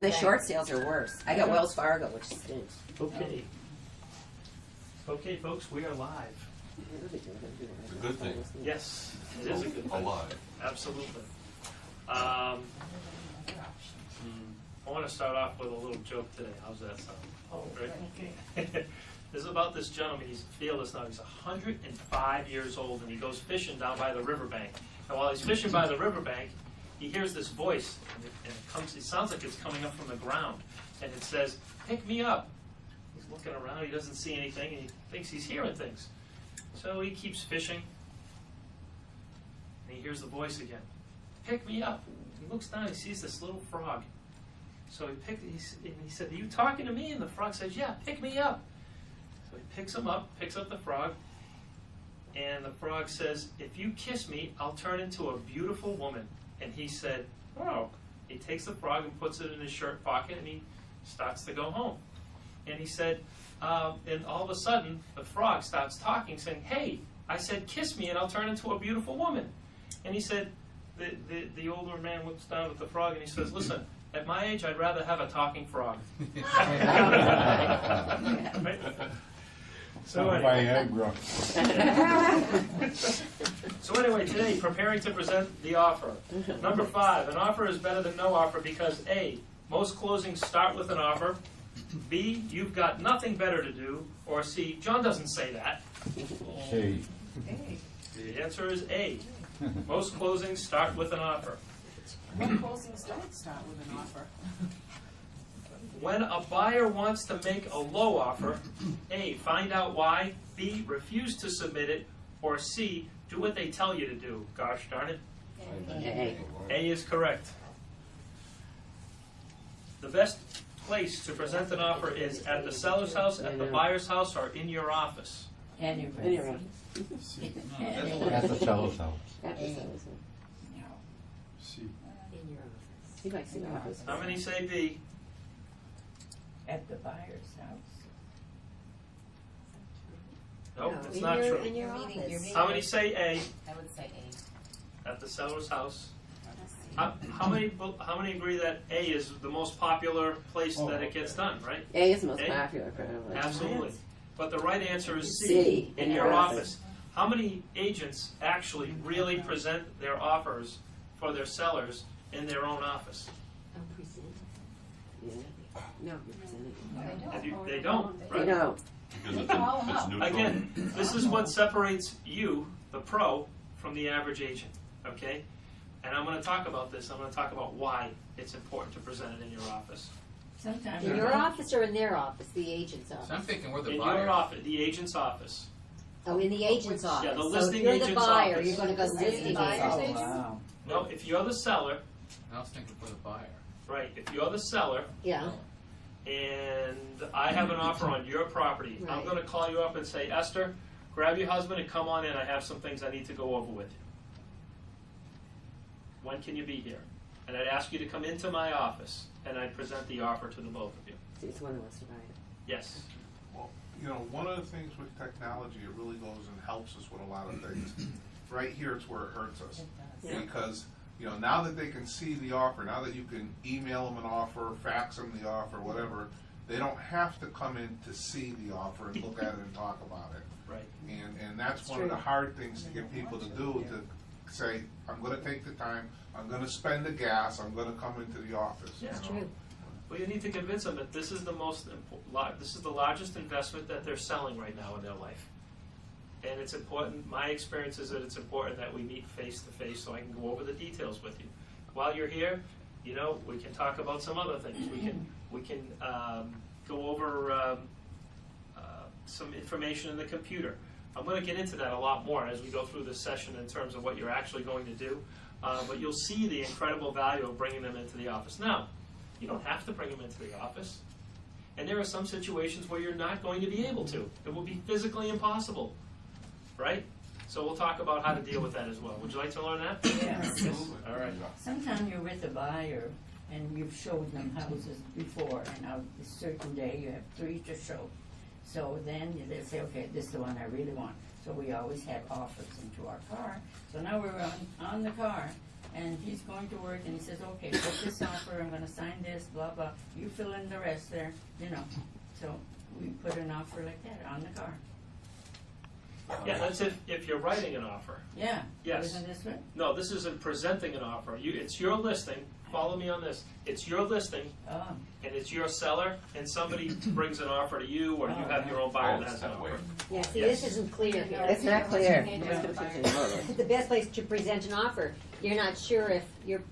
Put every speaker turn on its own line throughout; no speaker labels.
The short sales are worse. I got Wells Fargo, which stinks.
Okay. Okay, folks, we are live.
It's a good thing.
Yes, it is a good thing.
Alive.
Absolutely. I want to start off with a little joke today. How's that sound? Right? Okay. This is about this gentleman. He's fearless now. He's 105 years old, and he goes fishing down by the riverbank. And while he's fishing by the riverbank, he hears this voice, and it sounds like it's coming up from the ground, and it says, "Pick me up." He's looking around. He doesn't see anything, and he thinks he's hearing things. So he keeps fishing, and he hears the voice again. "Pick me up." He looks down. He sees this little frog. So he said, "Are you talking to me?" And the frog says, "Yeah, pick me up." So he picks him up, picks up the frog, and the frog says, "If you kiss me, I'll turn into a beautiful woman." And he said, "Oh." He takes the frog and puts it in his shirt pocket, and he starts to go home. And he said, and all of a sudden, the frog starts talking, saying, "Hey, I said kiss me, and I'll turn into a beautiful woman." And he said, the older man looks down at the frog, and he says, "Listen, at my age, I'd rather have a talking frog." Right? So anyway, today, preparing to present the offer. Number 5, an offer is better than no offer because A, most closings start with an offer. B, you've got nothing better to do. Or C, John doesn't say that.
C.
The answer is A. Most closings start with an offer.
What closings don't start with an offer?
When a buyer wants to make a low offer, A, find out why, B, refuse to submit it, or C, do what they tell you to do. Gosh darn it. A is correct. The best place to present an offer is at the seller's house, at the buyer's house, or in your office.
Anyway.
At the seller's house.
He likes the office.
How many say B?
At the buyer's house.
Nope, it's not true.
In your office.
How many say A?
I would say A.
At the seller's house. How many agree that A is the most popular place that it gets done, right?
A is the most
A?
popular, probably.
Absolutely. But the right answer is C,
C,
in your office. How many agents actually really present their offers for their sellers in their own office?
Yeah. No,
They don't, right?
they don't.
Because it's neutral.
Again, this is what separates you, the pro, from the average agent, okay? And I'm going to talk about this. I'm going to talk about why it's important to present it in your office.
Sometimes
In your office or in their office, the agent's office?
So I'm thinking we're the
In
buyer.
your office, the agent's office.
Oh, in the agent's office.
Yeah, the
So
listing
if you're the
agent's
buyer,
office.
you're going to go listing
Buyer's
agent.
Oh, wow.
No, if you're the seller,
I was thinking for the buyer.
right, if you're the seller,
Yeah.
and I have an offer on your property, I'm
Right.
going to call you up and say, "Esther, grab your husband and come on in. I have some things I need to go over with you. When can you be here?" And I'd ask you to come into my office, and I'd present the offer to the both of you.
It's one of us to buy it.
Yes.
Well, you know, one of the things with technology, it really goes and helps us with a lot of things. Right here, it's where it hurts us.
Yeah.
Because, you know, now that they can see the offer, now that you can email them an offer, fax them the offer, whatever, they don't have to come in to see the offer and look at it and talk about it.
Right.
And that's one of the hard things to get people to do, to say, "I'm gonna take the time, I'm gonna spend the gas, I'm gonna come into the office."
Yeah.
That's true.
Well, you need to convince them that this is the this is the largest investment that they're selling right now in their life. And it's important, my experience is that it's important that we meet face to face so I can go over the details with you. While you're here, you know, we can talk about some other things. We can go over some information in the computer. I'm going to get into that a lot more as we go through this session in terms of what you're actually going to do. But you'll see the incredible value of bringing them into the office. Now, you don't have to bring them into the office. And there are some situations where you're not going to be able to. It will be physically impossible, right? So we'll talk about how to deal with that as well. Would you like to learn that?
Yes.
All right.
Sometimes you're with a buyer and you've showed them houses before, and on a certain day you have 3 to show. So then they say, okay, this is the one I really want. So we always have offers into our car. So now we're on the car, and he's going to work, and he says, okay, put this offer, I'm gonna sign this, blah, blah, you fill in the rest there, you know. So we put an offer like that on the car.
Yeah, that's if you're writing an offer.
Yeah.
Yes.
Isn't this right?
No, this isn't presenting an offer. It's your listing. Follow me on this. It's your listing,
Oh,
and it's your seller, and somebody brings an offer to you, or you have your own buyer that has an offer.
Yeah, see,
Yes.
this isn't clear here.
It's not clear.
The best place to present an offer, you're not sure if you're,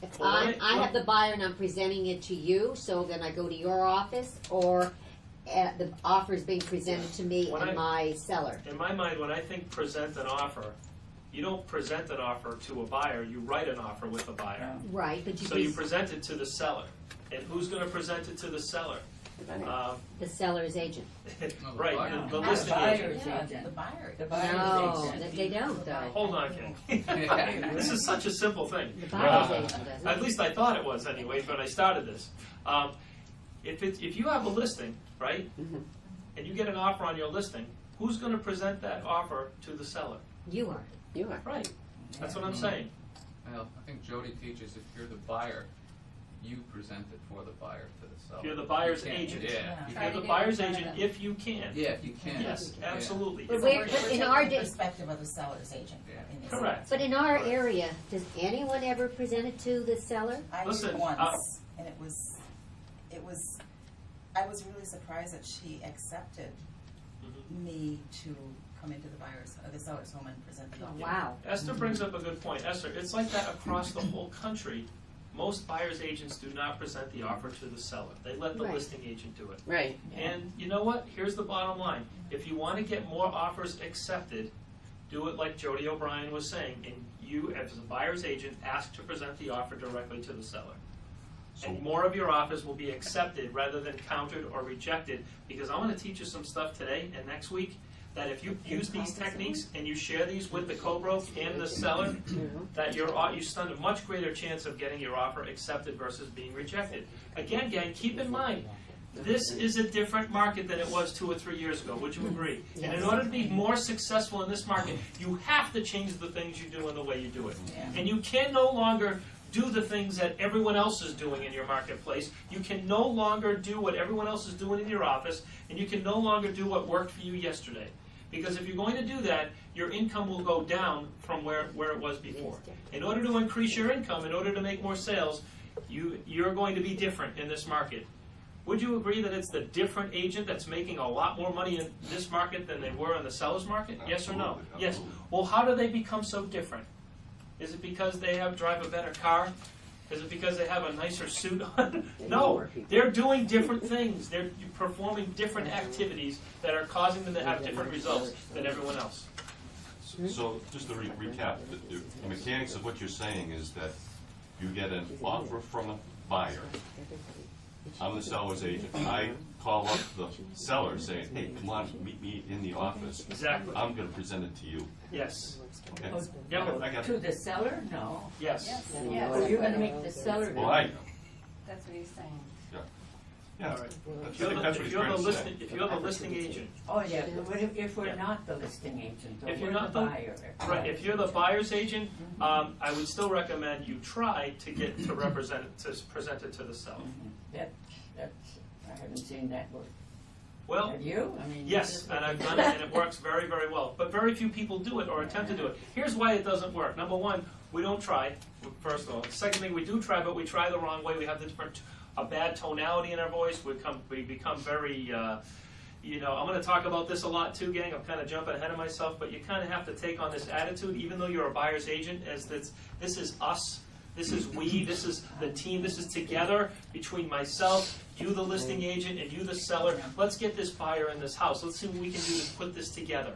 if
Well,
I have the buyer and I'm presenting it to you, so then I go to your office, or the offer is being presented to me
When
and
I-
my seller.
In my mind, when I think present an offer, you don't present an offer to a buyer. You write an offer with a buyer.
Right, but you
So you present it to the seller, and who's going to present it to the seller?
the seller's agent.
No, the
Right,
buyer.
the
the
listing agent.
buyer's
Yeah,
agent.
the buyer.
The buyer's
No,
agent.
they don't though.
Hold on, Ken. This is such a simple thing.
The buyer's agent doesn't.
At least I thought it was anyways when I started this. If you have a listing, right, and you get an offer on your listing, who's going to present that offer to the seller?
You are.
You are.
Right. That's what I'm saying.
Well, I think Jody teaches if you're the buyer, you present it for the buyer to the seller.
If you're the buyer's
You can't-
agent.
Yeah.
If
Try
you're
to
the
do
buyer's
it in front
agent,
of them.
if you can.
Yeah, if you can.
Yes,
Yeah.
absolutely.
But
If
wait,
a-
but
We're
in
taking
our
the
day-
perspective of the seller's agent.
Yeah.
in this.
Correct.
But in our area, does anyone ever present it to the seller?
I
Listen,
did once, and it was, I was really surprised that she accepted
Mhm.
me to come into the seller's home and present the offer.
Wow.
Esther brings up a good point. Esther, it's like that across the whole country. Most buyer's agents do not present the offer to the seller. They let the
Right.
listing agent do it.
Right.
And you know what? Here's the bottom line. If you want to get more offers accepted, do it like Jody O'Brien was saying, and you, as a buyer's agent, ask to present the offer directly to the seller. And more of your offers will be accepted rather than countered or rejected, because I'm going to teach you some stuff today and next week that if you use these techniques and you share these with the co-broke and the seller, that you stand a much greater chance of getting your offer accepted versus being rejected. Again, gang, keep in mind, this is a different market than it was 2 or 3 years ago. Would you agree? And in order to be more successful in this market, you have to change the things you do and the way you do it. And you can no longer do the things that everyone else is doing in your marketplace. You can no longer do what everyone else is doing in your office, and you can no longer do what worked for you yesterday. Because if you're going to do that, your income will go down from where it was before. In order to increase your income, in order to make more sales, you're going to be different in this market. Would you agree that it's the different agent that's making a lot more money in this market than they were in the seller's market? Yes or no?
Absolutely,
Yes.
absolutely.
Well, how do they become so different? Is it because they drive a better car? Is it because they have a nicer suit on? No, they're doing different things. They're performing different activities that are causing them to have different results than everyone else.
So just to recap, the mechanics of what you're saying is that you get an offer from a buyer. I'm the seller's agent. I call up the seller saying, hey, come on, meet me in the office.
Exactly.
I'm going to present it to you.
Yes.
Okay?
Oh,
Yep.
I got
to
it.
the seller? No.
Yes.
Oh, you're gonna make the seller do
Well,
it.
That's what he's saying.
Yeah.
All right.
I
If you're
think
the,
that's what
if
he's
you're
trying
the
to say.
listing, if you're the listing agent,
Oh, yeah, but if we're
Yeah.
not the listing agent, or
If you're
we're the
not the-
buyer.
right? If you're the buyer's agent, I would still recommend you try to get to present it to the seller.
That's, I haven't seen that work.
Well,
Have you? I mean.
yes,
this is
and
what-
I've done it, and it works very, very well. But very few people do it or attempt to do it. Here's why it doesn't work. Number one, we don't try, first of all. Second thing, we do try, but we try the wrong way. We have a bad tonality in our voice. We become very, I'm going to talk about this a lot too, gang. I'm kind of jumping ahead of myself, but you kind of have to take on this attitude, even though you're a buyer's agent, as this is us. This is we, this is the team, this is together between myself, you the listing agent, and you the seller. Let's get this buyer in this house. Let's see what we can do to put this together.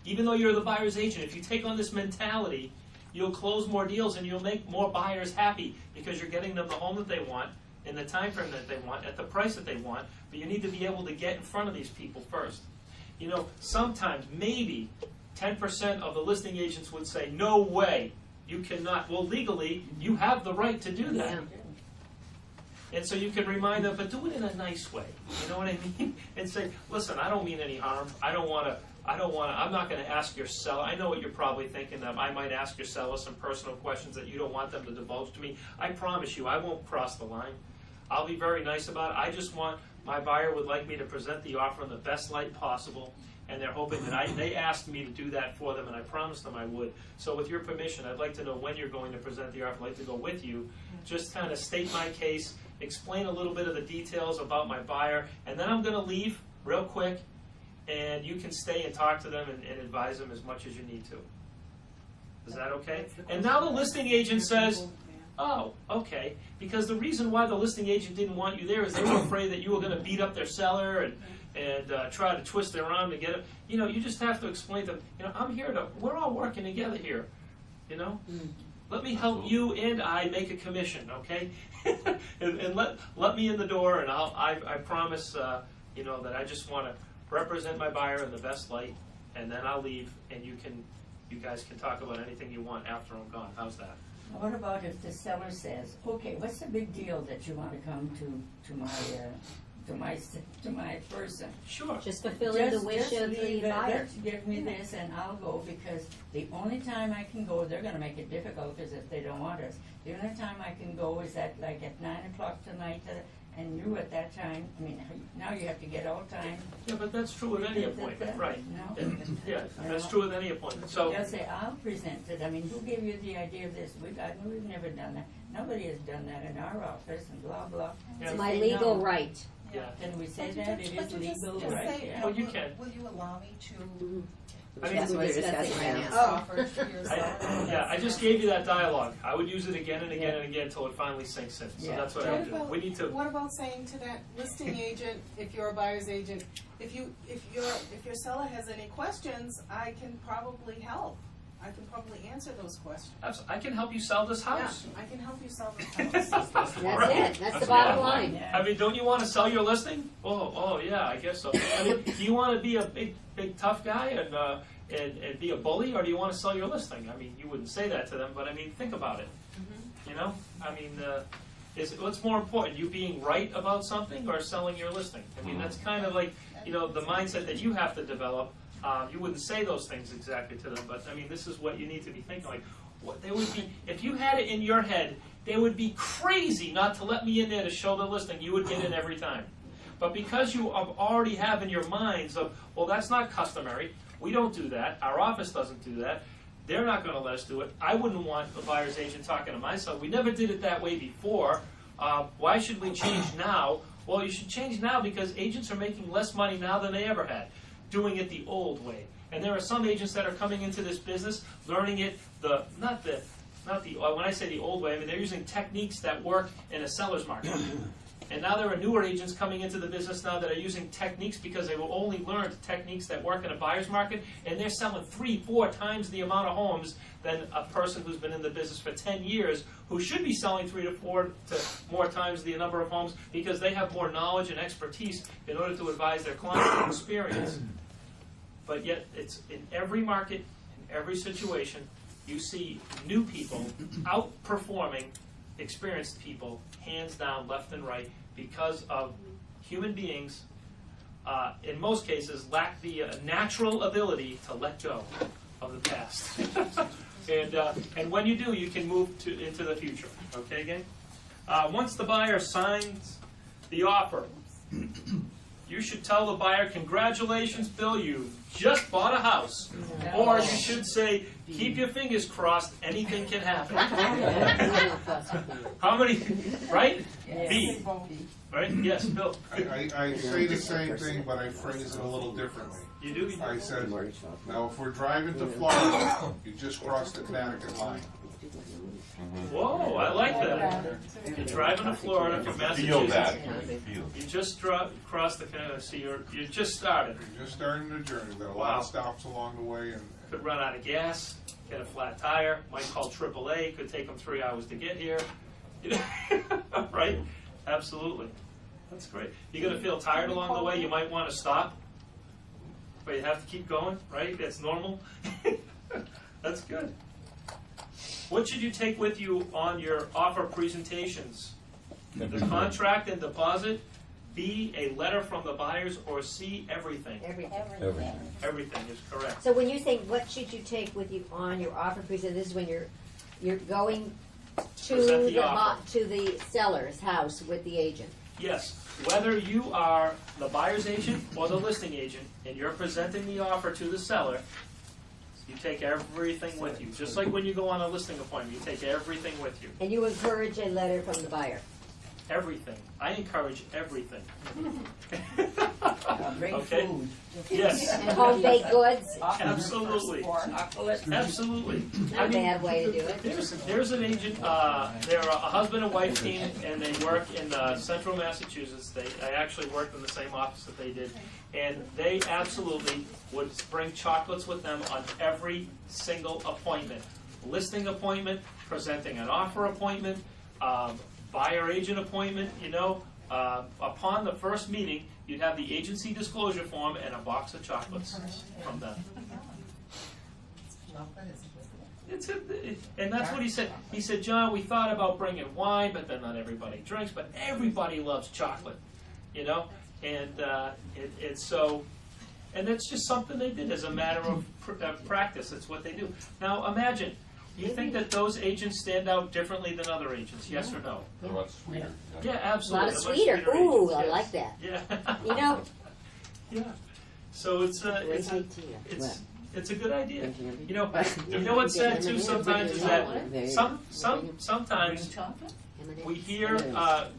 Even though you're the buyer's agent, if you take on this mentality, you'll close more deals and you'll make more buyers happy because you're getting them the home that they want, in the time frame that they want, at the price that they want, but you need to be able to get in front of these people first. Sometimes, maybe, 10% of the listing agents would say, no way, you cannot. Well, legally, you have the right to do that.
Yeah.
And so you can remind them, but do it in a nice way. You know what I mean? And say, listen, I don't mean any harm. I don't want I'm not gonna ask your seller, I know what you're probably thinking of, I might ask your seller some personal questions that you don't want them to divulge to me. I promise you, I won't cross the line. I'll be very nice about it. I just want, my buyer would like me to present the offer in the best light possible, and they're hoping that they asked me to do that for them, and I promised them I would. So with your permission, I'd like to know when you're going to present the offer. I'd like to go with you, just kind of state my case, explain a little bit of the details about my buyer, and then I'm gonna leave real quick, and you can stay and talk to them and advise them as much as you need to. Is that okay? And now the listing agent says, oh, okay, because the reason why the listing agent didn't want you there is they were afraid that you were going to beat up their seller and try to twist their arm to get it. You know, you just have to explain to them, you know, I'm here to, we're all working together here, you know? Let me help you and I make a commission, okay? and let me in the door, and I promise, you know, that I just want to represent my buyer in the best light, and then I'll leave, and you guys can talk about anything you want after I'm gone. How's that?
What about if the seller says, okay, what's the big deal that you want to come to my person?
Sure.
Just fulfilling the wish of the
leave it,
buyer.
just give me this and I'll go, because the only time I can go, they're gonna make it difficult, because if they don't want us, the only time I can go is at 9 o'clock tonight, and you at that time, I mean, now you have to get all time.
Yeah, but that's true with any appointment, right?
No.
Yeah, that's true with any appointment. So,
They'll say, I'll present it. I mean, who gave you the idea of this? We've never done that. Nobody has done that in our office, and blah, blah.
Yeah.
It's
They
my
say
legal
no.
right.
yeah.
Can we say that? It is legal,
Just
right?
say,
Yeah.
Well, you can.
Will you allow me to
I mean,
That's what we're discussing right now.
offer to your seller?
Yeah, I just gave you that dialogue. I would use it again and again and again until it finally sinks in. So
Yeah.
that's what I would do. We need to.
What about saying to that listing agent, if you're a buyer's agent, if your seller has any questions, I can probably help. I can probably answer those questions.
I can help you sell this house.
Yeah, I can help you sell this house.
That's
Right.
it. That's the
the
bottom
bottom
line.
Yeah.
I mean, don't you want to sell your listing? Oh, yeah, I guess so. I mean, do you want to be a big tough guy and be a bully, or do you want to sell your listing? I mean, you wouldn't say that to them, but I mean, think about it. You know, I mean, what's more important, you being right about something or selling your listing? I mean, that's kind of like, you know, the mindset that you have to develop. You wouldn't say those things exactly to them, but I mean, this is what you need to be thinking. Like, what they would be, if you had it in your head, they would be crazy not to let me in there to show the listing. You would get in every time. But because you already have in your minds of, well, that's not customary. We don't do that. Our office doesn't do that. They're not going to let us do it. I wouldn't want the buyer's agent talking to myself. We never did it that way before. Why should we change now? Well, you should change now because agents are making less money now than they ever had, doing it the old way. And there are some agents that are coming into this business, learning it when I say the old way, I mean they're using techniques that work in a seller's market. And now there are newer agents coming into the business now that are using techniques because they will only learn techniques that work in a buyer's market, and they're selling 3-4 times the amount of homes than a person who's been in the business for 10 years, who should be selling 3 to 4 to more times the number of homes because they have more knowledge and expertise in order to advise their clients and experience. But yet, it's in every market, in every situation, you see new people outperforming experienced people, hands down, left and right, because of human beings, in most cases, lack the natural ability to let go of the past. And when you do, you can move into the future. Okay, gang? Once the buyer signs the offer, you should tell the buyer, congratulations, Bill, you just bought a house. Or you should say, keep your fingers crossed, anything can happen. How many, right?
Yes.
B. Right? Yes, Bill.
I say the same thing, but I phrase it a little differently.
You do?
I said, now if we're driving to Florida, you just crossed the Connecticut line.
Whoa, I like that. You're driving to Florida from
Feel that.
Massachusetts.
Feel.
You just crossed the Canada, so you just started.
You're just starting the journey. There are a lot
Wow.
of stops along the way, and
Could run out of gas, get a flat tire, might call AAA, could take them 3 hours to get here. Right? Absolutely. That's great. You're going to feel tired along the way, you might want to stop. But you have to keep going, right? That's normal. That's good. What should you take with you on your offer presentations? The contract and deposit, B, a letter from the buyers, or C, everything?
Everything.
Everything.
Everything is correct.
So when you say, what should you take with you on your offer present, this is when you're going to
Present the
the,
offer.
to the seller's house with the agent.
Yes, whether you are the buyer's agent or the listing agent, and you're presenting the offer to the seller, you take everything with you. Just like when you go on a listing appointment, you take everything with you.
And you encourage a letter from the buyer.
Everything. I encourage everything.
Bring
Okay.
food.
Yes,
And home baked goods,
absolutely. Absolutely.
not a bad way to do it.
There's an agent, they're a husband and wife team, and they work in central Massachusetts. I actually worked in the same office that they did. And they absolutely would bring chocolates with them on every single appointment. Listing appointment, presenting an offer appointment, buyer agent appointment, upon the first meeting, you'd have the agency disclosure form and a box of chocolates from them. And that's what he said. He said, John, we thought about bringing wine, but then not everybody drinks, but everybody loves chocolate, and it's so, and that's just something they did as a matter of practice. It's what they do. Now imagine, you think that those agents stand out differently than other agents, yes or no?
They're much sweeter.
Yeah,
A
absolutely.
lot of
They're much
sweeter.
sweeter
Ooh,
agents,
I
yes.
like that.
Yeah. Yeah. So it's a good idea. You know what's sad too sometimes is that sometimes we hear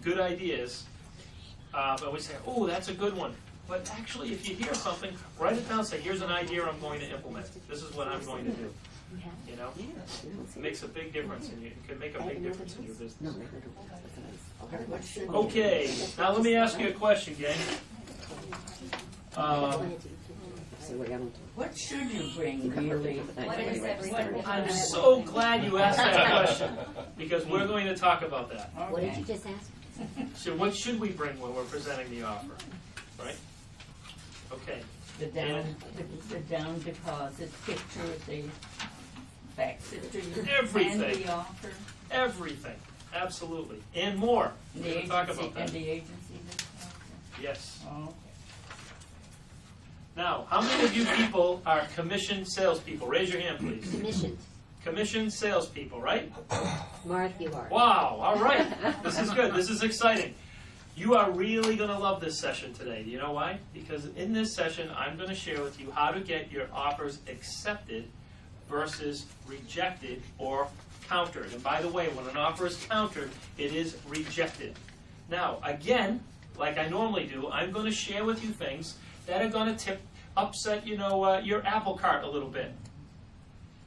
good ideas, and we say, oh, that's a good one. But actually, if you hear something, write it down. Say, here's an idea I'm going to implement. This is what I'm going to do. It makes a big difference, and it can make a big difference in your business. Okay, now let me ask you a question, gang.
What should you bring, really?
I'm so glad you asked that question, because we're going to talk about that.
What did you just ask?
So what should we bring when we're presenting the offer, right? Okay.
The down deposit, picture of the fax it to you.
Everything.
And the offer.
Everything, absolutely, and more.
And
We're
the
going to talk
agency,
about that.
and the agency discount.
Yes.
Oh,
Now, how many of you people are commissioned salespeople? Raise your hand, please.
Commissioned.
Commissioned salespeople, right?
Mark, you are.
Wow, all right. This is good. This is exciting. You are really going to love this session today. Do you know why? Because in this session, I'm going to share with you how to get your offers accepted versus rejected or countered. And by the way, when an offer is countered, it is rejected. Now, again, like I normally do, I'm going to share with you things that are going to upset, your apple cart a little bit.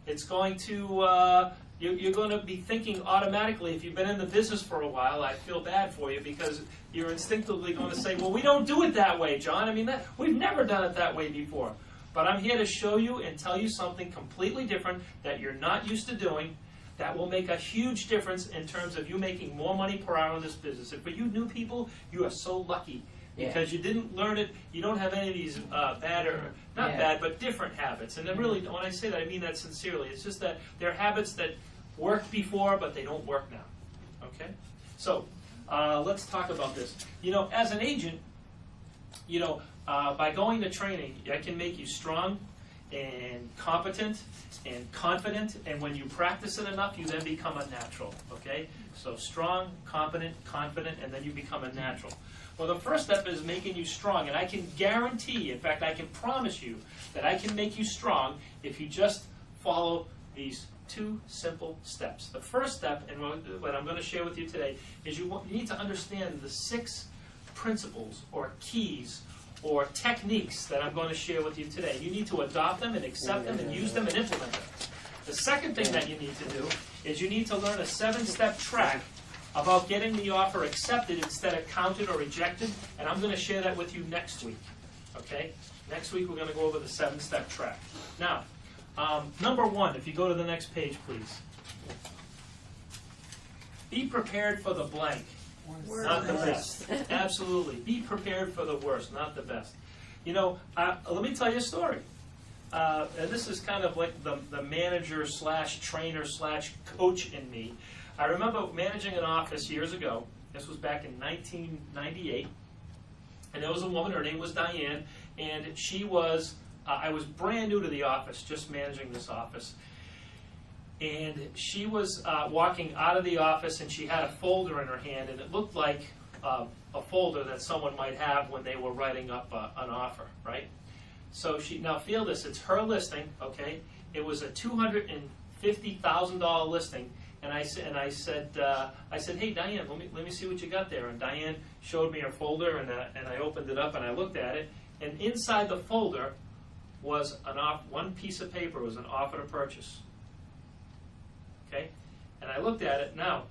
It's going to, you're going to be thinking automatically, if you've been in the business for a while, I feel bad for you because you're instinctively going to say, well, we don't do it that way, John. I mean, we've never done it that way before. But I'm here to show you and tell you something completely different that you're not used to doing that will make a huge difference in terms of you making more money per hour in this business. And for you new people, you are so lucky because you didn't learn it. You don't have any of these bad or not bad, but different habits. And then really, when I say that, I mean that sincerely. It's just that they're habits that worked before, but they don't work now. Okay? So let's talk about this. As an agent, by going to training, I can make you strong and competent and confident, and when you practice it enough, you then become a natural, okay? So strong, competent, confident, and then you become a natural. Well, the first step is making you strong, and I can guarantee, in fact, I can promise you that I can make you strong if you just follow these two simple steps. The first step, and what I'm going to share with you today, is you need to understand the 6 principles or keys or techniques that I'm going to share with you today. You need to adopt them and accept them and use them and implement them. The second thing that you need to do is you need to learn a 7-step track about getting the offer accepted instead of counted or rejected, and I'm going to share that with you next week. Okay? Next week we're going to go over the 7-step track. Now, number 1, if you go to the next page, please. Be prepared for the blank. Not the best. Absolutely. Be prepared for the worst, not the best. Let me tell you a story. And this is kind of like the manager / trainer / coach in me. I remember managing an office years ago. This was back in 1998. And there was a woman, her name was Diane, and she was, I was brand new to the office, just managing this office. And she was walking out of the office, and she had a folder in her hand, and it looked like a folder that someone might have when they were writing up an offer, right? So now feel this, it's her listing, okay? It was a $250,000 listing, and I said, hey Diane, let me see what you got there. And Diane showed me her folder, and I opened it up and I looked at it, and inside the folder was one piece of paper, was an offer to purchase. Okay, and I looked at it. Now,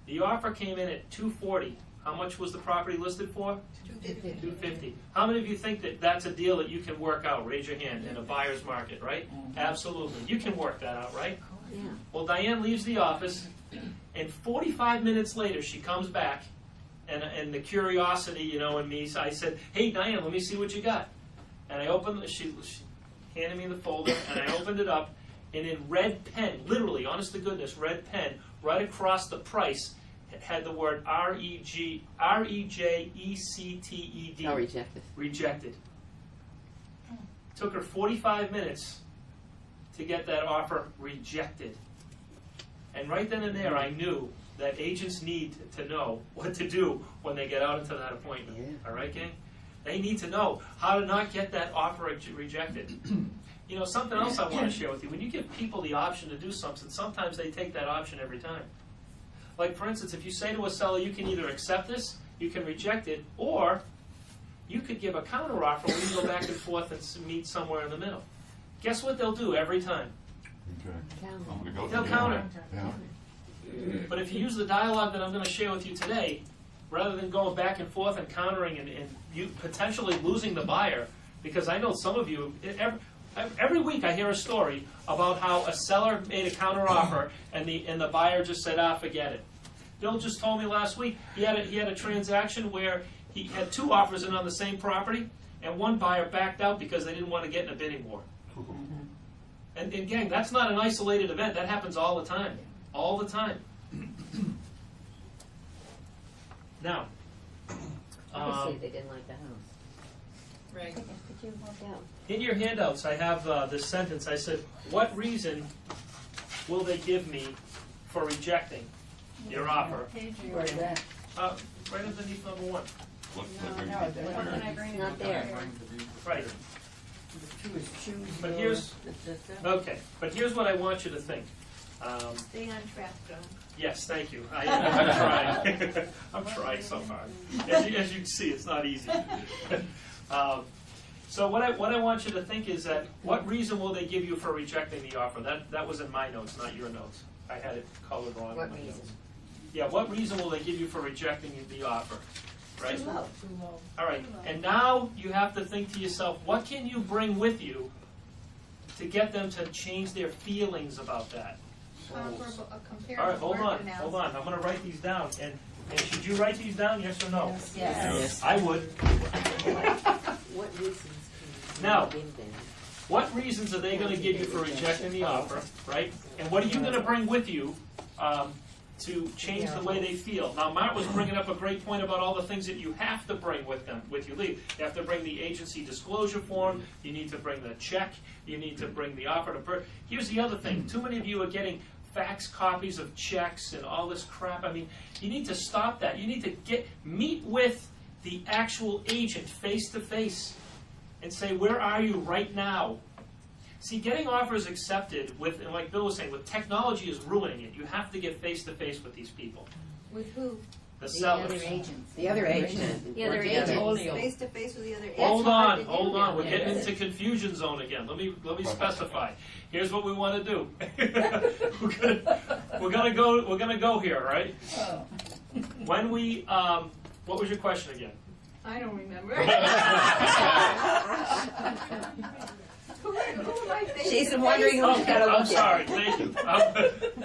the offer came in at $240. How much was the property listed for? $250. How many of you think that that's a deal that you can work out? Raise your hand. In a buyer's market, right? Absolutely. You can work that out, right?
Yeah.
Well, Diane leaves the office, and 45 minutes later, she comes back, and the curiosity, in me, so I said, hey, Diane, let me see what you got. And I opened, she handed me the folder, and I opened it up, and in red pen, literally, honest to goodness, red pen, right across the price, it had the word R-E-J-E-C-T-E-D.
Oh, rejected.
Rejected. Took her 45 minutes to get that offer rejected. And right then and there, I knew that agents need to know what to do when they get out into that appointment.
Yeah.
All right, gang? They need to know how to not get that offer rejected. Something else I want to share with you. When you give people the option to do something, sometimes they take that option every time. Like, for instance, if you say to a seller, you can either accept this, you can reject it, or you could give a counteroffer where you go back and forth and meet somewhere in the middle. Guess what they'll do every time? They'll counter.
Yeah.
But if you use the dialogue that I'm going to share with you today, rather than going back and forth and countering and you potentially losing the buyer, because I know some of you, every week I hear a story about how a seller made a counteroffer and the buyer just said, forget it. Bill just told me last week he had a transaction where he had two offers in on the same property, and one buyer backed out because they didn't want to get in a bidding war. And gang, that's not an isolated event. That happens all the time. All the time. Now,
Obviously, they didn't like the house.
Right.
Could you walk out?
in your handouts, I have this sentence. I said, what reason will they give me for rejecting your offer?
Where's that?
Right underneath number one.
What
It's not there.
Right.
Choose
But
your-
here's- Okay, but here's what I want you to think.
Stay on track, John.
Yes, thank you. I'm trying. I'm trying so hard. As you can see, it's not easy. So what I want you to think is that what reason will they give you for rejecting the offer? That was in my notes, not your notes. I had it colored wrong.
What
in my
reason?
notes. Yeah, what reason will they give you for rejecting the offer? Right?
Too low.
All right, and now you have to think to yourself, what can you bring with you to get them to change their feelings about that? All right, hold on. I'm going to write these down. And should you write these down, yes or no?
Yes.
I would.
What reasons can
Now,
you give them?
What reasons are they going to give you for rejecting the offer, right? And what are you going to bring with you to change the way they feel? Now, Mark was bringing up a great point about all the things that you have to bring with you leave. You have to bring the agency disclosure form. You need to bring the check. You need to bring the offer to purchase. Here's the other thing. Too many of you are getting fax copies of checks and all this crap. I mean, you need to stop that. You need to meet with the actual agent face to face and say, where are you right now? See, getting offers accepted with, and like Bill was saying, with technology is ruining it. You have to get face to face with these people.
With who?
The
The
sellers.
other agents.
The other agent.
The other
Work together.
agents.
Face to face with the other agent.
Hold
hard
on,
to do
hold on. We're
now.
getting into confusion zone again. Let me specify. Here's what we want to do. we're gonna go here, right?
Oh.
When we what was your question again?
I don't remember. Who am I facing?
She's wondering who's got to look
I'm
at.
sorry. Thank you.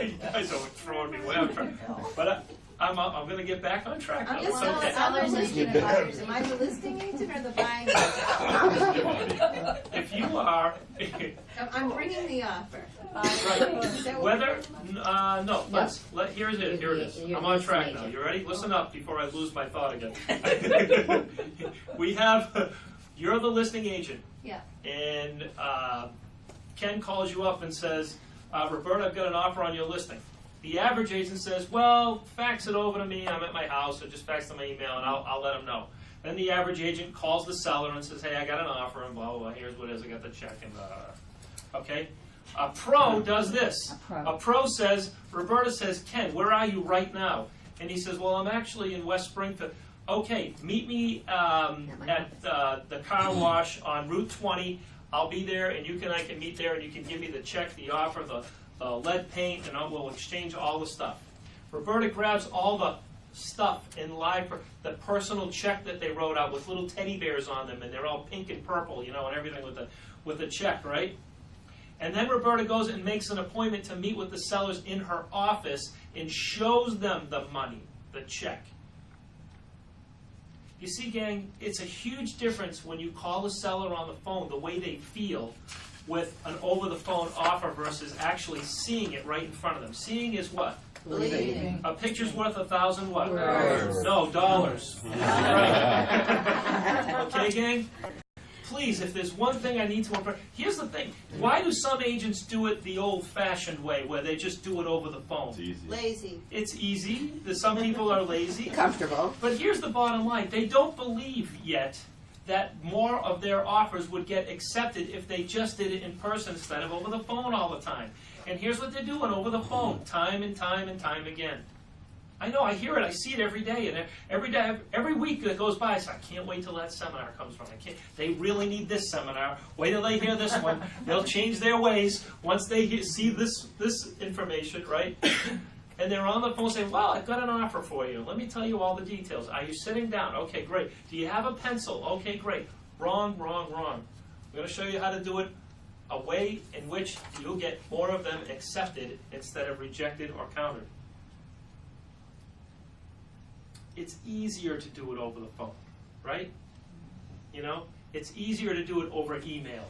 You guys are throwing me way off track. But I'm going to get back on track now.
I'm
It's
just
okay.
sellers agent and buyers. Am I the listing agent or the buying agent?
If you are,
I'm bringing the offer.
Right. Whether, no, here's it, here it is. I'm on track now. You ready? Listen up before I lose my thought again. We have, you're the listing agent.
Yeah.
And Ken calls you up and says, Roberta, I've got an offer on your listing. The average agent says, well, fax it over to me. I'm at my house, or just fax to my email, and I'll let them know. Then the average agent calls the seller and says, hey, I got an offer, and blah, blah, blah. Here's what it is. I got the check, and okay? A pro does this. A pro says, Roberta says, Ken, where are you right now? And he says, well, I'm actually in West Springfield. Okay, meet me at the car wash on Route 20. I'll be there, and I can meet there, and you can give me the check, the offer, the lead paint, and we'll exchange all the stuff. Roberta grabs all the stuff in live, the personal check that they wrote out with little teddy bears on them, and they're all pink and purple, and everything with the check, right? And then Roberta goes and makes an appointment to meet with the sellers in her office and shows them the money, the check. You see, gang, it's a huge difference when you call a seller on the phone, the way they feel, with an over-the-phone offer versus actually seeing it right in front of them. Seeing is what?
Believing.
A picture's worth 1,000 what?
Words.
No, dollars. Right. Okay, gang? Please, if there's one thing I need to impress, here's the thing. Why do some agents do it the old-fashioned way, where they just do it over the phone?
It's easy.
Lazy.
It's easy. Some people are lazy.
Comfortable.
But here's the bottom line. They don't believe yet that more of their offers would get accepted if they just did it in person instead of over the phone all the time. And here's what they're doing over the phone, time and time and time again. I know, I hear it, I see it every day, and every week that goes by, I say, I can't wait till that seminar comes from. They really need this seminar. Wait till they hear this one. They'll change their ways once they see this information, right? And they're on the phone saying, well, I've got an offer for you. Let me tell you all the details. Are you sitting down? Okay, great. Do you have a pencil? Okay, great. Wrong, wrong, wrong. I'm going to show you how to do it a way in which you'll get more of them accepted instead of rejected or countered. It's easier to do it over the phone, right? It's easier to do it over email.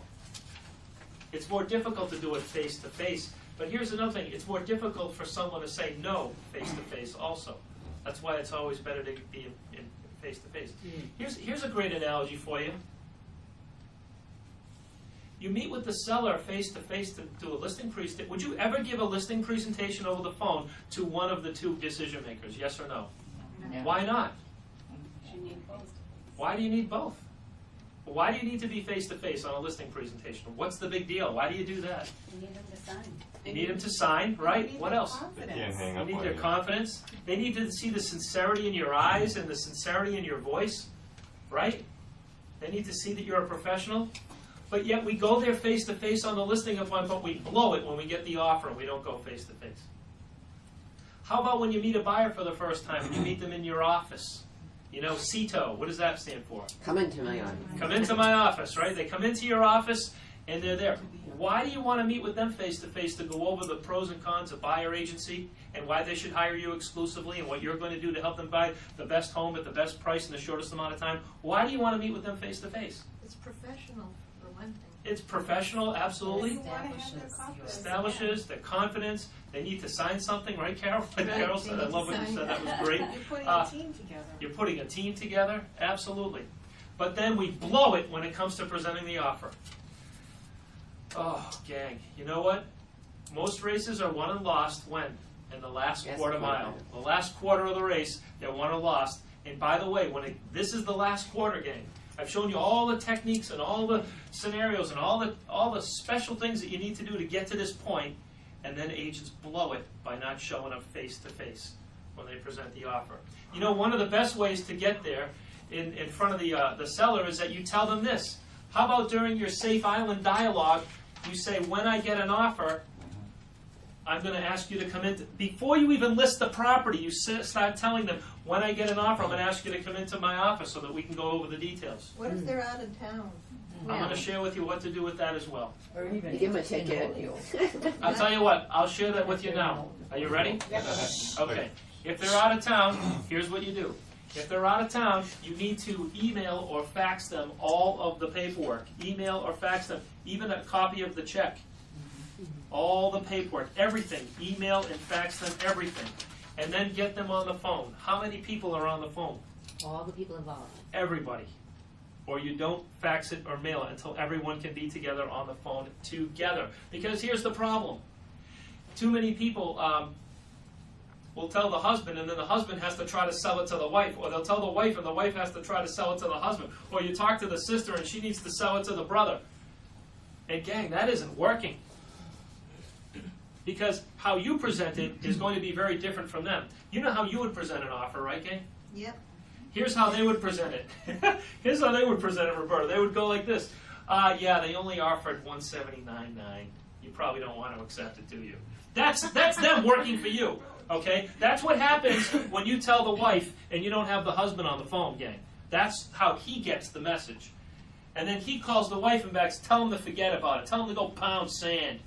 It's more difficult to do it face-to-face. But here's another thing. It's more difficult for someone to say no face-to-face also. That's why it's always better to be in face-to-face. Here's a great analogy for you. You meet with the seller face-to-face to do a listing presentation. Would you ever give a listing presentation over the phone to one of the two decision makers, yes or no?
Yeah.
Why not?
You need both.
Why do you need both? Why do you need to be face-to-face on a listing presentation? What's the big deal? Why do you do that?
You need them to sign.
You need them to sign, right? What else?
They can't hang
They
up
need
on
their
you.
confidence. They need to see the sincerity in your eyes and the sincerity in your voice, right? They need to see that you're a professional. But yet we go there face-to-face on the listing appointment, but we blow it when we get the offer and we don't go face-to-face. How about when you meet a buyer for the first time and you meet them in your office? CITO, what does that stand for?
Come into my office.
Come into my office, right? They come into your office and they're there. Why do you want to meet with them face-to-face to go over the pros and cons of buyer agency and why they should hire you exclusively and what you're going to do to help them buy the best home at the best price in the shortest amount of time? Why do you want to meet with them face-to-face?
It's professional, for one thing.
It's professional, absolutely.
You want to have their confidence.
Establishes their confidence. They need to sign something, right, Carol? Like
Right,
Carol
they
said,
need
I
to
love what you
sign.
said. That was great.
You're putting a team together.
You're putting a team together, absolutely. But then we blow it when it comes to presenting the offer. Oh, gang, you know what? Most races are won and lost when? In the last quarter mile. The last quarter of the race, they're won or lost. And by the way, this is the last quarter, gang. I've shown you all the techniques and all the scenarios and all the special things that you need to do to get to this point, and then agents blow it by not showing up face-to-face when they present the offer. One of the best ways to get there in front of the seller is that you tell them this. How about during your Safe Island dialogue, you say, when I get an offer, I'm going to ask you to come in. Before you even list the property, you start telling them, when I get an offer, I'm going to ask you to come into my office so that we can go over the details.
What if they're out of town?
I'm going to share with you what to do with that as well.
Or even
You give them a
if it's
ticket.
audio.
I'll tell you what, I'll share that with you now. Are you ready? Okay. If they're out of town, here's what you do. If they're out of town, you need to email or fax them all of the paperwork. Email or fax them, even a copy of the check. all the paperwork, everything, email and fax them everything, and then get them on the phone. How many people are on the phone?
All the people involved.
Everybody. Or you don't fax it or mail it until everyone can be together on the phone together. Because here's the problem. Too many people will tell the husband, and then the husband has to try to sell it to the wife. Or they'll tell the wife, and the wife has to try to sell it to the husband. Or you talk to the sister, and she needs to sell it to the brother. And gang, that isn't working. Because how you present it is going to be very different from them. You know how you would present an offer, right, gang?
Yep.
Here's how they would present it. Here's how they would present it, Roberta. They would go like this. Yeah, they only offered $179.9. You probably don't want to accept it, do you? That's them working for you, okay? That's what happens when you tell the wife and you don't have the husband on the phone, gang. That's how he gets the message. And then he calls the wife and back, tell him to forget about it. Tell him to go pound sand.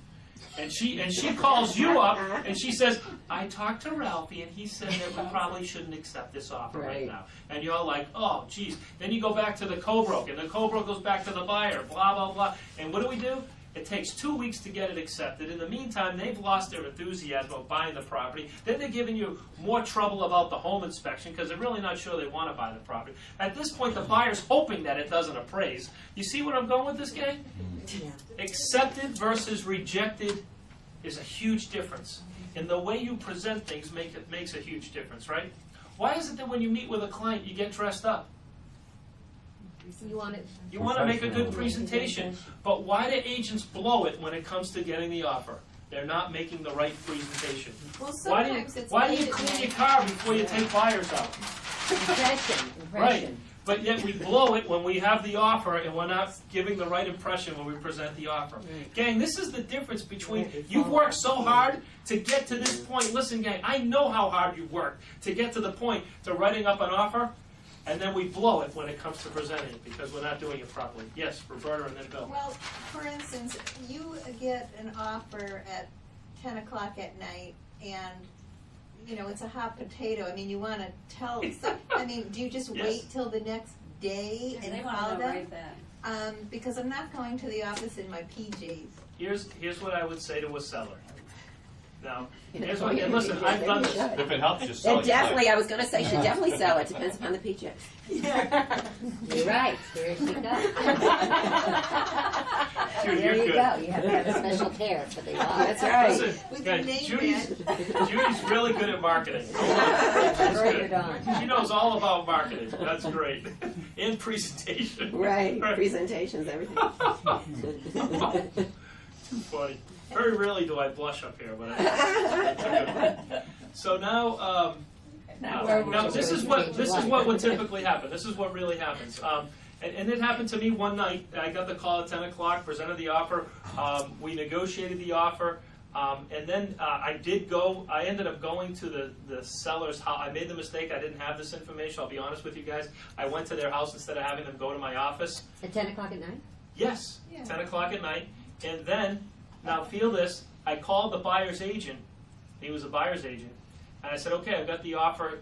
And she calls you up and she says, I talked to Ralphie and he said that we probably shouldn't accept this offer right now. And you're like, oh, geez. Then you go back to the co-broke, and the co-broke goes back to the buyer, blah, blah, blah. And what do? It takes 2 weeks to get it accepted. In the meantime, they've lost their enthusiasm about buying the property. Then they're giving you more trouble about the home inspection because they're really not sure they want to buy the property. At this point, the buyer's hoping that it doesn't appraise. You see where I'm going with this, gang?
Yeah.
Accepted versus rejected is a huge difference. And the way you present things makes a huge difference, right? Why is it that when you meet with a client, you get dressed up?
You want it.
You want to make a good presentation, but why do agents blow it when it comes to getting the offer? They're not making the right presentation.
Well,
Why
sometimes it's
do you
late at
clean
night.
your car before you take buyers out?
Impression.
Right. But yet we blow it when we have the offer and we're not giving the right impression when we present the offer. Gang, this is the difference between, you've worked so hard to get to this point. Listen, gang, I know how hard you've worked to get to the point to writing up an offer, and then we blow it when it comes to presenting it because we're not doing it properly. Yes, Roberta and then Bill.
Well, for instance, you get an offer at 10 o'clock at night and, you know, it's a hot potato. I mean, you want to tell, I mean, do you just
Yes.
wait till the next day and
They
call
want to know
them?
right then.
Because I'm not going to the office in my PJs.
Here's what I would say to a seller. Now, here's what, and listen, I've done this.
If it helps you sell
And
it,
definitely, I was going to say, should definitely sell it. Depends upon the PJ.
You're right. There you go.
Dude,
There
you're
you
good.
go. You have to have a special care for the
That's
office.
right.
Listen,
With
guys,
your name
Judy's really good at marketing. That's
Bring
good.
it on.
She knows all about marketing. That's great. And presentation.
Right. Presentations, everything.
Too funny. Very rarely do I blush up here, but that's a good one. So now, now this is what would typically happen. This is what really happens. And it happened to me one night. I got the call at 10 o'clock, presented the offer. We negotiated the offer. And then I ended up going to the seller's house. I made the mistake. I didn't have this information. I'll be honest with you guys. I went to their house instead of having them go to my office.
At 10 o'clock at night?
Yes,
Yeah.
10 o'clock at night. And then, now feel this, I called the buyer's agent. He was a buyer's agent. And I said, okay, I've got the offer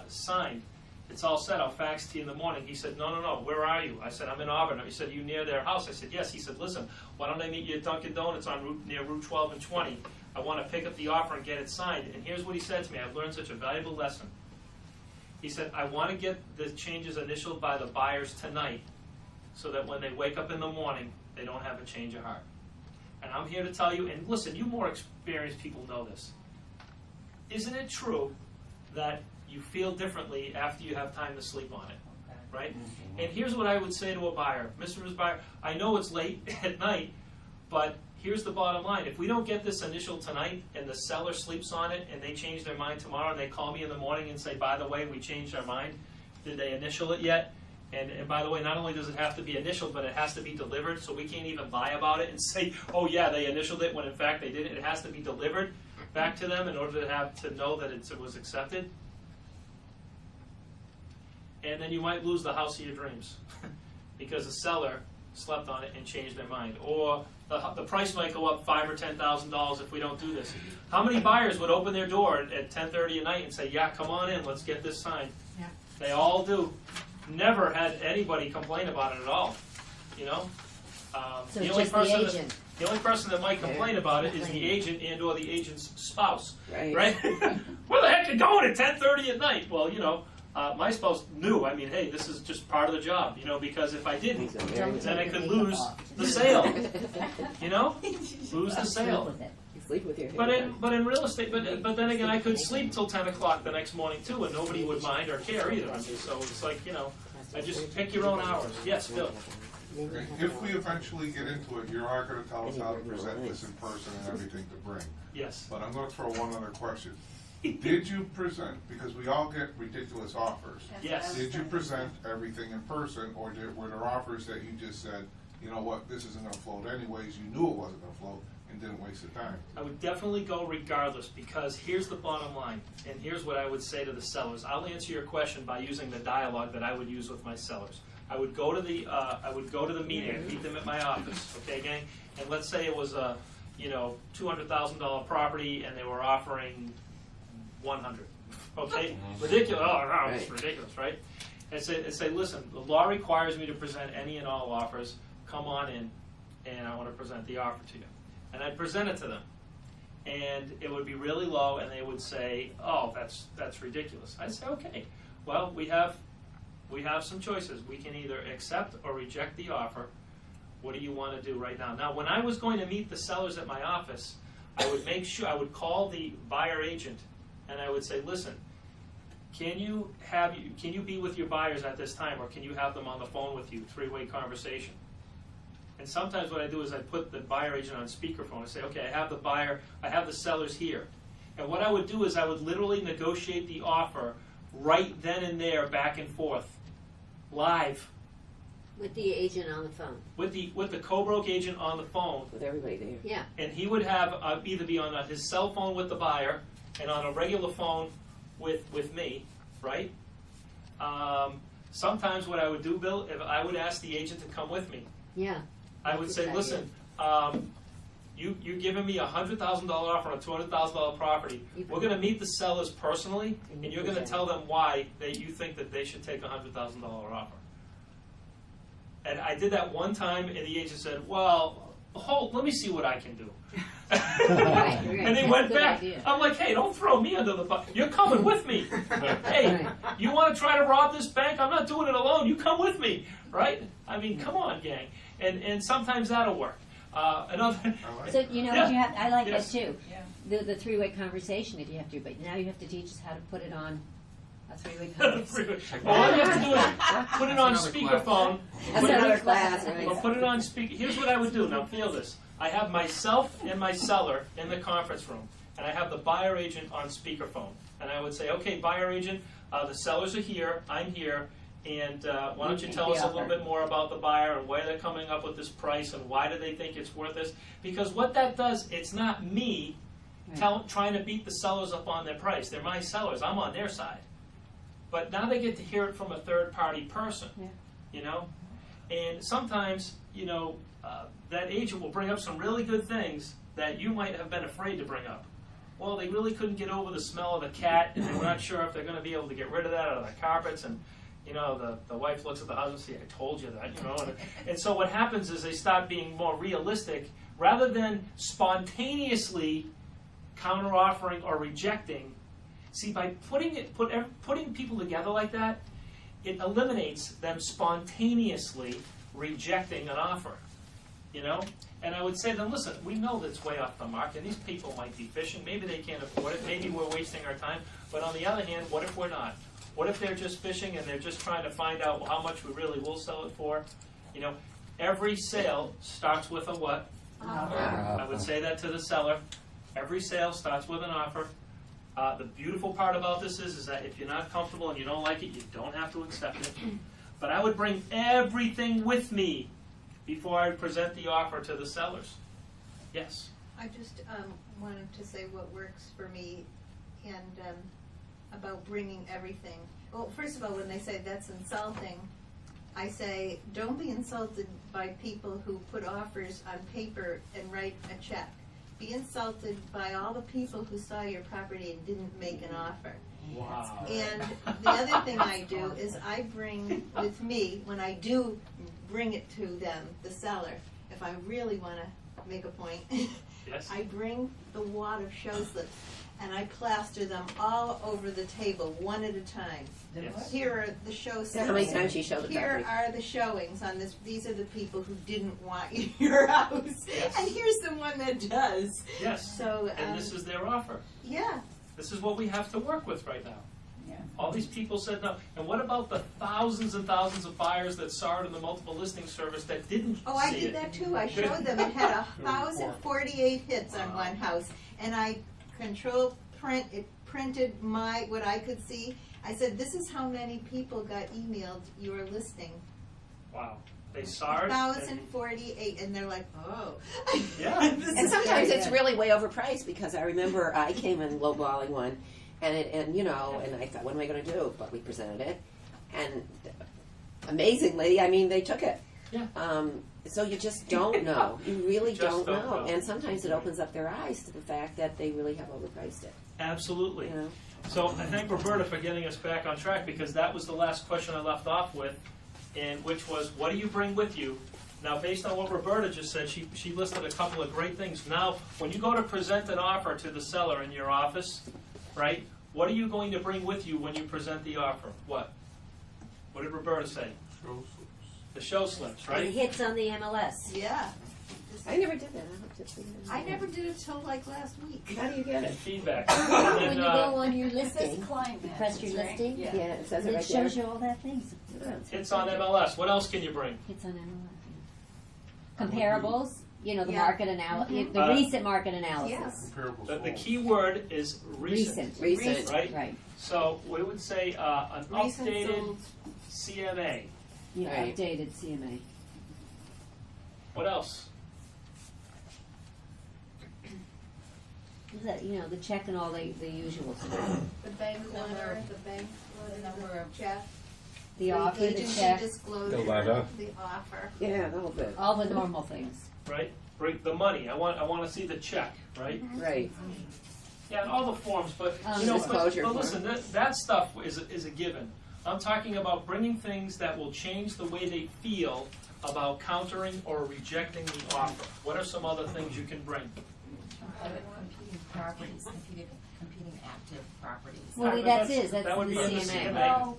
signed. It's all set. I'll fax to you in the morning. He said, no, where are you? I said, I'm in Auburn. He said, you near their house? I said, yes. He said, listen, why don't I meet you at Dunkin' Donuts near Route 12 and 20? I want to pick up the offer and get it signed. And here's what he said to me. I've learned such a valuable lesson. He said, I want to get the changes initialed by the buyers tonight so that when they wake up in the morning, they don't have a change of heart. And I'm here to tell you, and listen, you more experienced people know this. Isn't it true that you feel differently after you have time to sleep on it, right? And here's what I would say to a buyer. Mr. Buyer, I know it's late at night, but here's the bottom line. If we don't get this initial tonight and the seller sleeps on it and they change their mind tomorrow and they call me in the morning and say, by the way, we changed our mind, did they initial it yet? And by the way, not only does it have to be initialed, but it has to be delivered, so we can't even lie about it and say, oh yeah, they initialed it, when in fact they didn't. It has to be delivered back to them in order to know that it was accepted. And then you might lose the house of your dreams because the seller slept on it and changed their mind. Or the price might go up $5,000 or $10,000 if we don't do this. How many buyers would open their door at 10:30 at night and say, yeah, come on in, let's get this signed?
Yeah.
They all do. Never had anybody complain about it at all, you know?
So
The
it's
only
just the
person that-
agent.
The only person that might complain about it is the agent and or the agent's spouse,
Right.
right? Where the heck you going at 10:30 at night? Well, my spouse knew. I mean, hey, this is just part of the job, because if I didn't, then I could lose the sale, lose the sale.
You sleep with your hair
But
done.
in real estate, but then again, I could sleep till 10 o'clock the next morning too, and nobody would mind or care either. I mean, so it's like, I just pick your own hours. Yes, Bill.
Okay, if we eventually get into it, you are gonna tell us how to present this in person and everything to bring.
Yes.
But I'm gonna throw one other question. Did you present, because we all get ridiculous offers.
Yes.
Did you present everything in person, or were there offers that you just said, you know what, this isn't gonna float anyways, you knew it wasn't gonna float, and didn't waste the time?
I would definitely go regardless, because here's the bottom line, and here's what I would say to the sellers. I'll answer your question by using the dialogue that I would use with my sellers. I would go to the meeting, I'd meet them at my office, okay, gang? And let's say it was a, $200,000 property, and they were offering 100. Okay, ridiculous. Oh, no, it's ridiculous, right? And say, listen, the law requires me to present any and all offers. Come on in, and I want to present the offer to you. And I'd present it to them, and it would be really low, and they would say, "Oh, that's ridiculous." I'd say, "Okay, well, we have some choices. We can either accept or reject the offer. What do you want to do right now?" Now, when I was going to meet the sellers at my office, I would make sure I would call the buyer agent, and I would say, "Listen, can you be with your buyers at this time, or can you have them on the phone with you, three-way conversation?" And sometimes what I do is I put the buyer agent on speakerphone and say, "Okay, I have the sellers here." And what I would do is I would literally negotiate the offer right then and there, back and forth, live,
With the agent on the phone.
with the co-broke agent on the phone.
With everybody there.
Yeah.
And he would have either be on his cell phone with the buyer and on a regular phone with me, right? Sometimes what I would do, Bill, if I would ask the agent to come with me.
Yeah.
I would say, "Listen, you're giving me a $100,000 offer on a $200,000 property. We're going to meet the sellers personally, and you're going to tell them why you think that they should take a $100,000 offer." And I did that one time, and the agent said, "Well, let me see what I can do."
Right.
And they went back. I'm like, "Hey, don't throw me under the bus. You're coming with me. Hey, you want to try to rob this bank? I'm not doing it alone. You come with me, right? I mean, come on, gang." And sometimes that'll work. Another.
So what you have, I like
Yes.
that too.
Yeah.
The three-way conversation if you have to, but now you have to teach us how to put it on a three-way conversation.
Well, all you have to do is put it on
That's another
speakerphone.
That's
Put it
another
on-
class, right?
Well, put it on speaker. Here's what I would do. Now, feel this. I have myself and my seller in the conference room, and I have the buyer agent on speakerphone. And I would say, "Okay, buyer agent, the sellers are here. I'm here. And why don't you tell us a little bit more about the buyer and why they're coming up with this price and why do they think it's worth this?" Because what that does, it's not me trying to beat the sellers up on their price. They're my sellers. I'm on their side. But now they get to hear it from a third-party person, And sometimes, that agent will bring up some really good things that you might have been afraid to bring up. Well, they really couldn't get over the smell of the cat, and they're not sure if they're going to be able to get rid of that out of the carpets, and the wife looks at the husband and says, "I told you that," and so what happens is they start being more realistic rather than spontaneously counter-offering or rejecting. See, by putting people together like that, it eliminates them spontaneously rejecting an offer, And I would say to them, "Listen, we know that's way off the mark, and these people might be fishing. Maybe they can't afford it. Maybe we're wasting our time. But on the other hand, what if we're not? What if they're just fishing and they're just trying to find out how much we really will sell it for?" Every sale starts with a what? I would say that to the seller. Every sale starts with an offer. The beautiful part about this is that if you're not comfortable and you don't like it, you don't have to accept it. But I would bring everything with me before I present the offer to the sellers. Yes?
I just wanted to say what works for me and about bringing everything. Well, first of all, when they say that's insulting, I say don't be insulted by people who put offers on paper and write a check. Be insulted by all the people who saw your property and didn't make an offer.
Wow.
And the other thing I do is I bring with me, when I do bring it to them, the seller, if I really wanna make a point,
Yes?
I bring the wad of show slips and I plaster them all over the table, one at a time.
Yes.
Here are the show slips.
How many times you show the
Here
property?
are the showings on this, these are the people who didn't want your house.
Yes.
And here's the one that does.
Yes.
So,
And this is their offer.
yeah,
This is what we have to work with right now.
Yeah.
All these people said no. And what about the thousands and thousands of buyers that saw it in the multiple listing service that didn't
oh, I
see
did
it?
that too, I showed them, it had 1,048 hits on one house, and I it printed what I could see. I said, this is how many people got emailed your listing.
Wow. They saw it.
1,048, and they're like, oh.
Yeah.
This
And
is
sometimes
very
it's
good.
really way overpriced, because I remember I came in lowballing one, and you know, and I thought, what am I going to do? But we presented it, and amazingly, I mean, they took it.
Yeah.
So you just don't know. You really
Just
don't
don't
know.
know.
And sometimes it opens up their eyes to the fact that they really have overpriced it.
Absolutely.
You know?
So I thank Roberta for getting us back on track, because that was the last question I left off with, and which was, what do you bring with you? Now, based on what Roberta just said, she listed a couple of great things. Now, when you go to present an offer to the seller in your office, right, what are you going to bring with you when you present the offer? What? What did Roberta say? The show slips,
And
right?
hits on the MLS.
Yeah.
I never did that. I hope to
I never did it till like last week.
How do you get
And
it?
feedback.
When
And
you
then,
go on your
It says
listing,
client
press your
matches, right?
listing,
Yeah.
Yeah, it says
and
it
it
right there.
shows you all that things.
it's on MLS. What else can you bring?
Hits on MLS. Comparables, you know, the
Yeah.
market analysis, the
Uh,
recent market analysis.
The key word is recent.
Recent.
Right?
Right.
So we would say an
Recent
updated
sold.
CMA.
Yeah,
Right.
updated CMA.
What else?
Is that, you know, the check and all the usual stuff.
The bank
Number-
letter, the bank
the
letter,
number of-
the check.
The offer, the
agency
check,
disclosure,
The letter.
the offer.
Yeah, a little bit.
all the normal things.
Right? Bring the money. I want to see the check. Right?
Right.
Yeah, and all the forms. But you know,
Disclosure
but
form.
listen, that stuff is a given. I'm talking about bringing things that will change the way they feel about countering or rejecting the offer. What are some other things you can bring?
Competing properties, competing active properties.
Well,
but
that's
that's-
it, that's
that would
the
be in the
CMA.
CMA.
Well,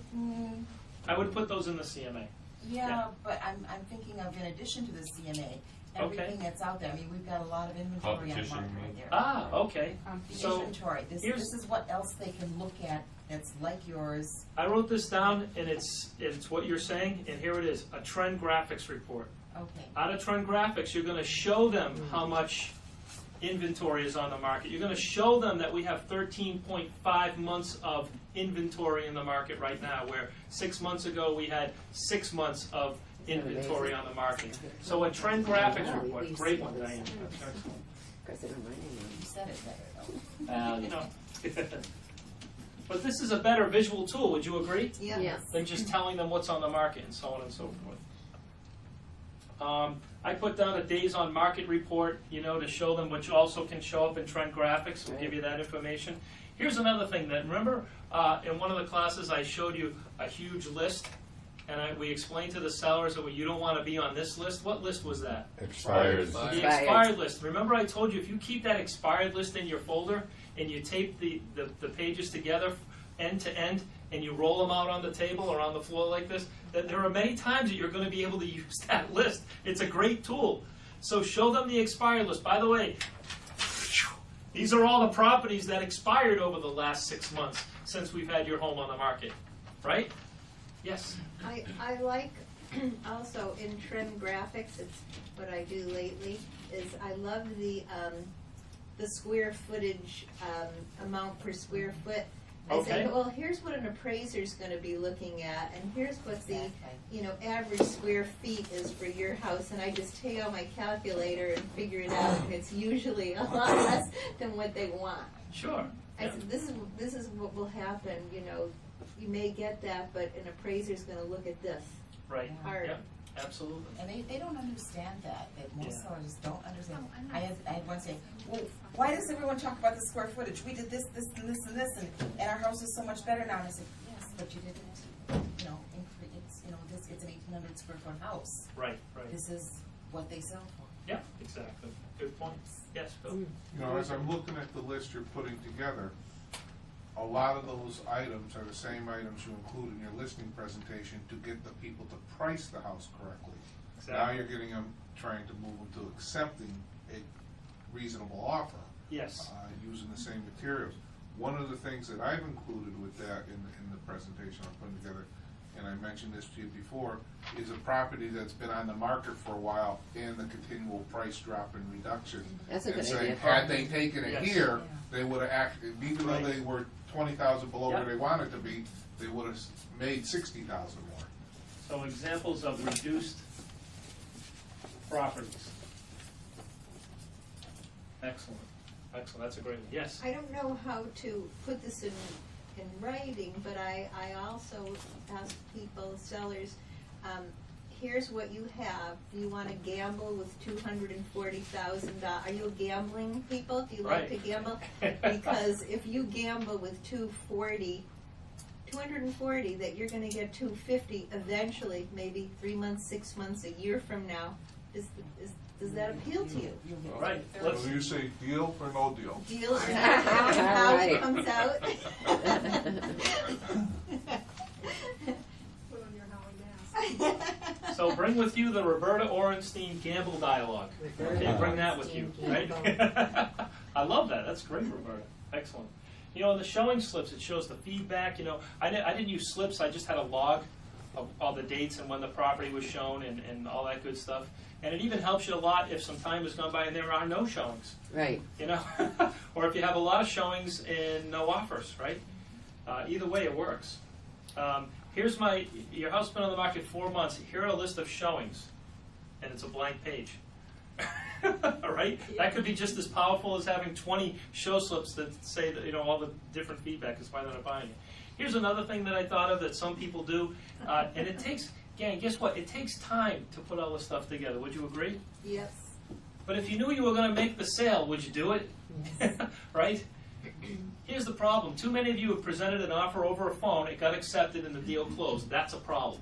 I would put those in the CMA.
yeah,
Yeah.
but I'm thinking of, in addition to the CMA,
Okay.
everything that's out there. I mean, we've got a lot of inventory on the
Competition,
market
you
right
mean?
there.
Ah, okay.
The
So
inventory, this
here's-
is what else they can look at that's like yours.
I wrote this down, and it's what you're saying, and here it is: a trend graphics report.
Okay.
Out of trend graphics, you're going to show them how much inventory is on the market. You're going to show them that we have 13.5 months of inventory in the market right now, where 6 months ago we had 6 months of inventory on the market. So a trend graphics report, great one, Diane. That's excellent.
Of course, they don't mind anymore.
You said it better though.
You know. But this is a better visual tool, would you agree?
Yeah.
Yes.
Than just telling them what's on the market and so on and so forth. I put down a days on market report, you know, to show them, which also can show up in trend graphics. We'll give you that information. Here's another thing that, remember, in one of the classes I showed you a huge list, and we explained to the sellers that you don't want to be on this list. What list was that?
Expired.
The
Expired.
expired list. Remember I told you if you keep that expired list in your folder and you tape the pages together end to end and you roll them out on the table or on the floor like this, that there are many times that you're going to be able to use that list. It's a great tool. So show them the expired list. By the way, these are all the properties that expired over the last 6 months since we've had your home on the market. Right? Yes.
I like also in trend graphics, it's what I do lately, is I love the square footage amount per square foot. I say,
Okay.
well, here's what an appraiser's gonna be looking at, and here's what the, average square feet is for your house, and I just take out my calculator and figure it out, and it's usually a lot less than what they want.
Sure.
I said, this is what will happen, you may get that, but an appraiser's gonna look at this.
Right.
Hard.
Yep. Absolutely.
And they don't understand that most
Yeah.
sellers don't understand. I had one say, well, why does everyone talk about the square footage? We did this, this, and this, and this, and our house is so much better now. And I said, yes, but you didn't, it's an 1,800 square foot house.
Right. Right.
This is what they sell for.
Yeah, exactly. Good point. Yes, Bill?
You know, as I'm looking at the list you're putting together, a lot of those items are the same items you include in your listing presentation to get the people to price the house correctly. Now
Exactly.
you're getting them, trying to move them to accepting a reasonable offer.
Yes.
Using the same materials. One of the things that I've included with that in the presentation I'm putting together, and I mentioned this to you before, is a property that's been on the market for a while and the continual price drop and reduction.
That's a
And
good
saying,
idea.
had they taken it
Yes.
here, they would have acted, even though
Right.
they were 20,000 below
Yep.
where they wanted to be, they would have made 60,000 more.
So examples of reduced properties. Excellent. Excellent. That's a great one. Yes.
I don't know how to put this in writing, but I also ask people, sellers, here's what you have. Do you want to gamble with $240,000? Are you gambling people? Do you like to
Right.
gamble? Because if you gamble with 240, that you're going to get 250 eventually, maybe 3 months, 6 months, a year from now. Does that appeal to you?
Right.
So
Let's.
you say deal or no deal?
Deal or how it
Right.
comes out?
Put on your Howard mask.
So bring with you the Roberta Orenstein Gamble Dialogue. Okay, bring that with you, right? I love that. That's great, Roberta. Excellent. You know, in the showing slips, it shows the feedback. You know, I didn't use slips. I just had a log of all the dates and when the property was shown and all that good stuff. And it even helps you a lot if some time has gone by and there are no showings.
Right.
You know, or if you have a lot of showings and no offers, right? Either way, it works. Here's your house has been on the market 4 months. Here are a list of showings, and it's a blank page. All right, that could be just as powerful as having 20 show slips that say that, you know, all the different feedback is why they're not buying it. Here's another thing that I thought of that some people do, and it takes. Again, guess what? It takes time to put all this stuff together. Would you agree?
Yes.
But if you knew you were going to make the sale, would you do it? Right? Here's the problem. Too many of you have presented an offer over a phone, it got accepted, and the deal closed. That's a problem.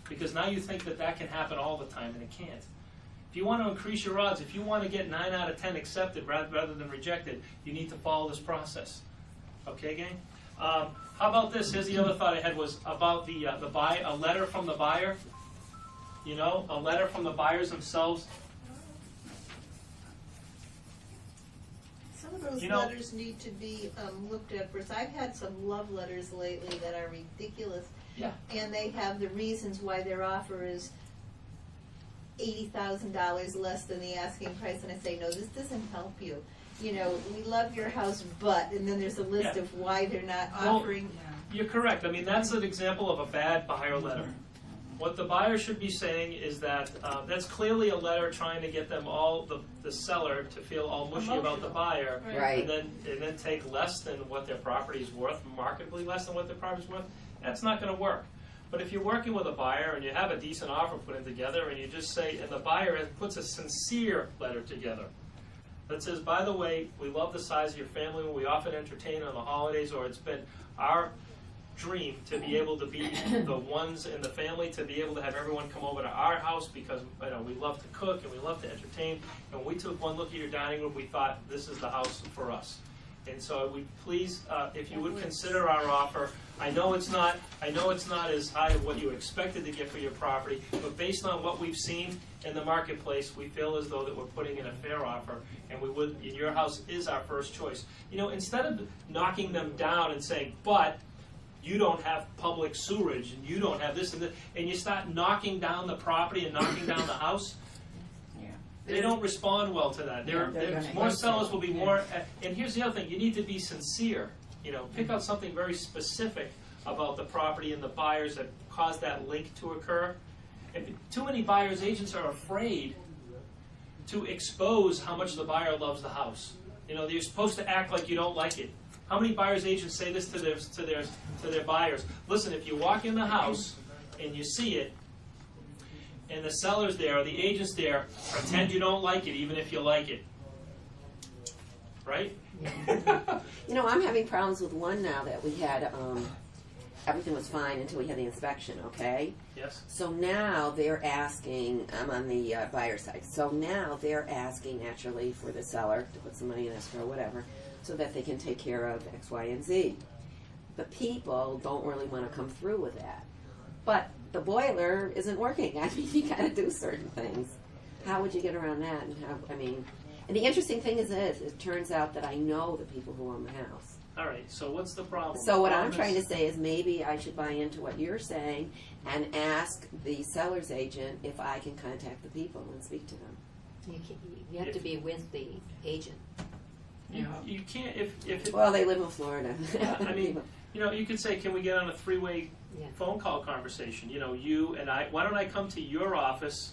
Because now you think that can happen all the time, and it can't. If you want to increase your odds, if you want to get 9 out of 10 accepted rather than rejected, you need to follow this process. Okay, gang? How about this? Here's the other thought I had was about a letter from the buyer. You know, a letter from the buyers themselves.
Some of those
You know-
letters need to be looked at first. I've had some love letters lately that are ridiculous.
Yeah.
And they have the reasons why their offer is $80,000 less than the asking price. And I say, no, this doesn't help you. You know, we love your house, but, and then there's a list
Yeah.
of why they're not
Well,
offering.
You're correct. I mean, that's an example of a bad buyer letter. What the buyer should be saying is that that's clearly a letter trying to get them all, the seller, to feel all mushy about the buyer,
Right.
and then take less than what their property is worth, markedly less than what their property is worth. That's not going to work. But if you're working with a buyer and you have a decent offer put in together, and you just say, and the buyer puts a sincere letter together that says, by the way, we love the size of your family. We often entertain on the holidays, or it's been our dream to be able to be the ones in the family, to be able to have everyone come over to our house because, you know, we love to cook and we love to entertain. And when we took one look at your dining room, we thought this is the house for us. And so we please, if you would consider our offer. I know it's not as high as what you expected to get for your property, but based on what we've seen in the marketplace, we feel as though that we're putting in a fair offer, and your house is our first choice. You know, instead of knocking them down and saying, but you don't have public sewerage, and you don't have this and this, and you start knocking down the property and knocking down the house, they don't respond well to that.
Yeah, they're gonna
More
hate
sellers
that.
will be more, and here's the other thing, you need to be sincere. You know, pick out something very specific about the property and the buyers that cause that link to occur. And too many buyers agents are afraid to expose how much the buyer loves the house. You know, you're supposed to act like you don't like it. How many buyers agents say this to their buyers? Listen, if you walk in the house and you see it, and the seller's there or the agent's there, pretend you don't like it, even if you like it. Right?
You know, I'm having problems with one now that we had. everything was fine until we had the inspection, okay?
Yes.
So now they're asking, I'm on the buyer side, so now they're asking naturally for the seller to put some money in escrow, whatever, so that they can take care of X, Y, and Z. The people don't really want to come through with that. But the boiler isn't working. I mean, you got to do certain things. How would you get around that? And and the interesting thing is this, it turns out that I know the people who own the house.
All right, so what's the problem?
So what I'm
The problem
trying to
is-
say is maybe I should buy into what you're saying and ask the seller's agent if I can contact the people and speak to them.
You have to be with the agent.
You can't, if it,
Well, they live in Florida.
I mean, you could say, can we get on a three-way
Yeah.
phone call conversation? You and I, why don't I come to your office,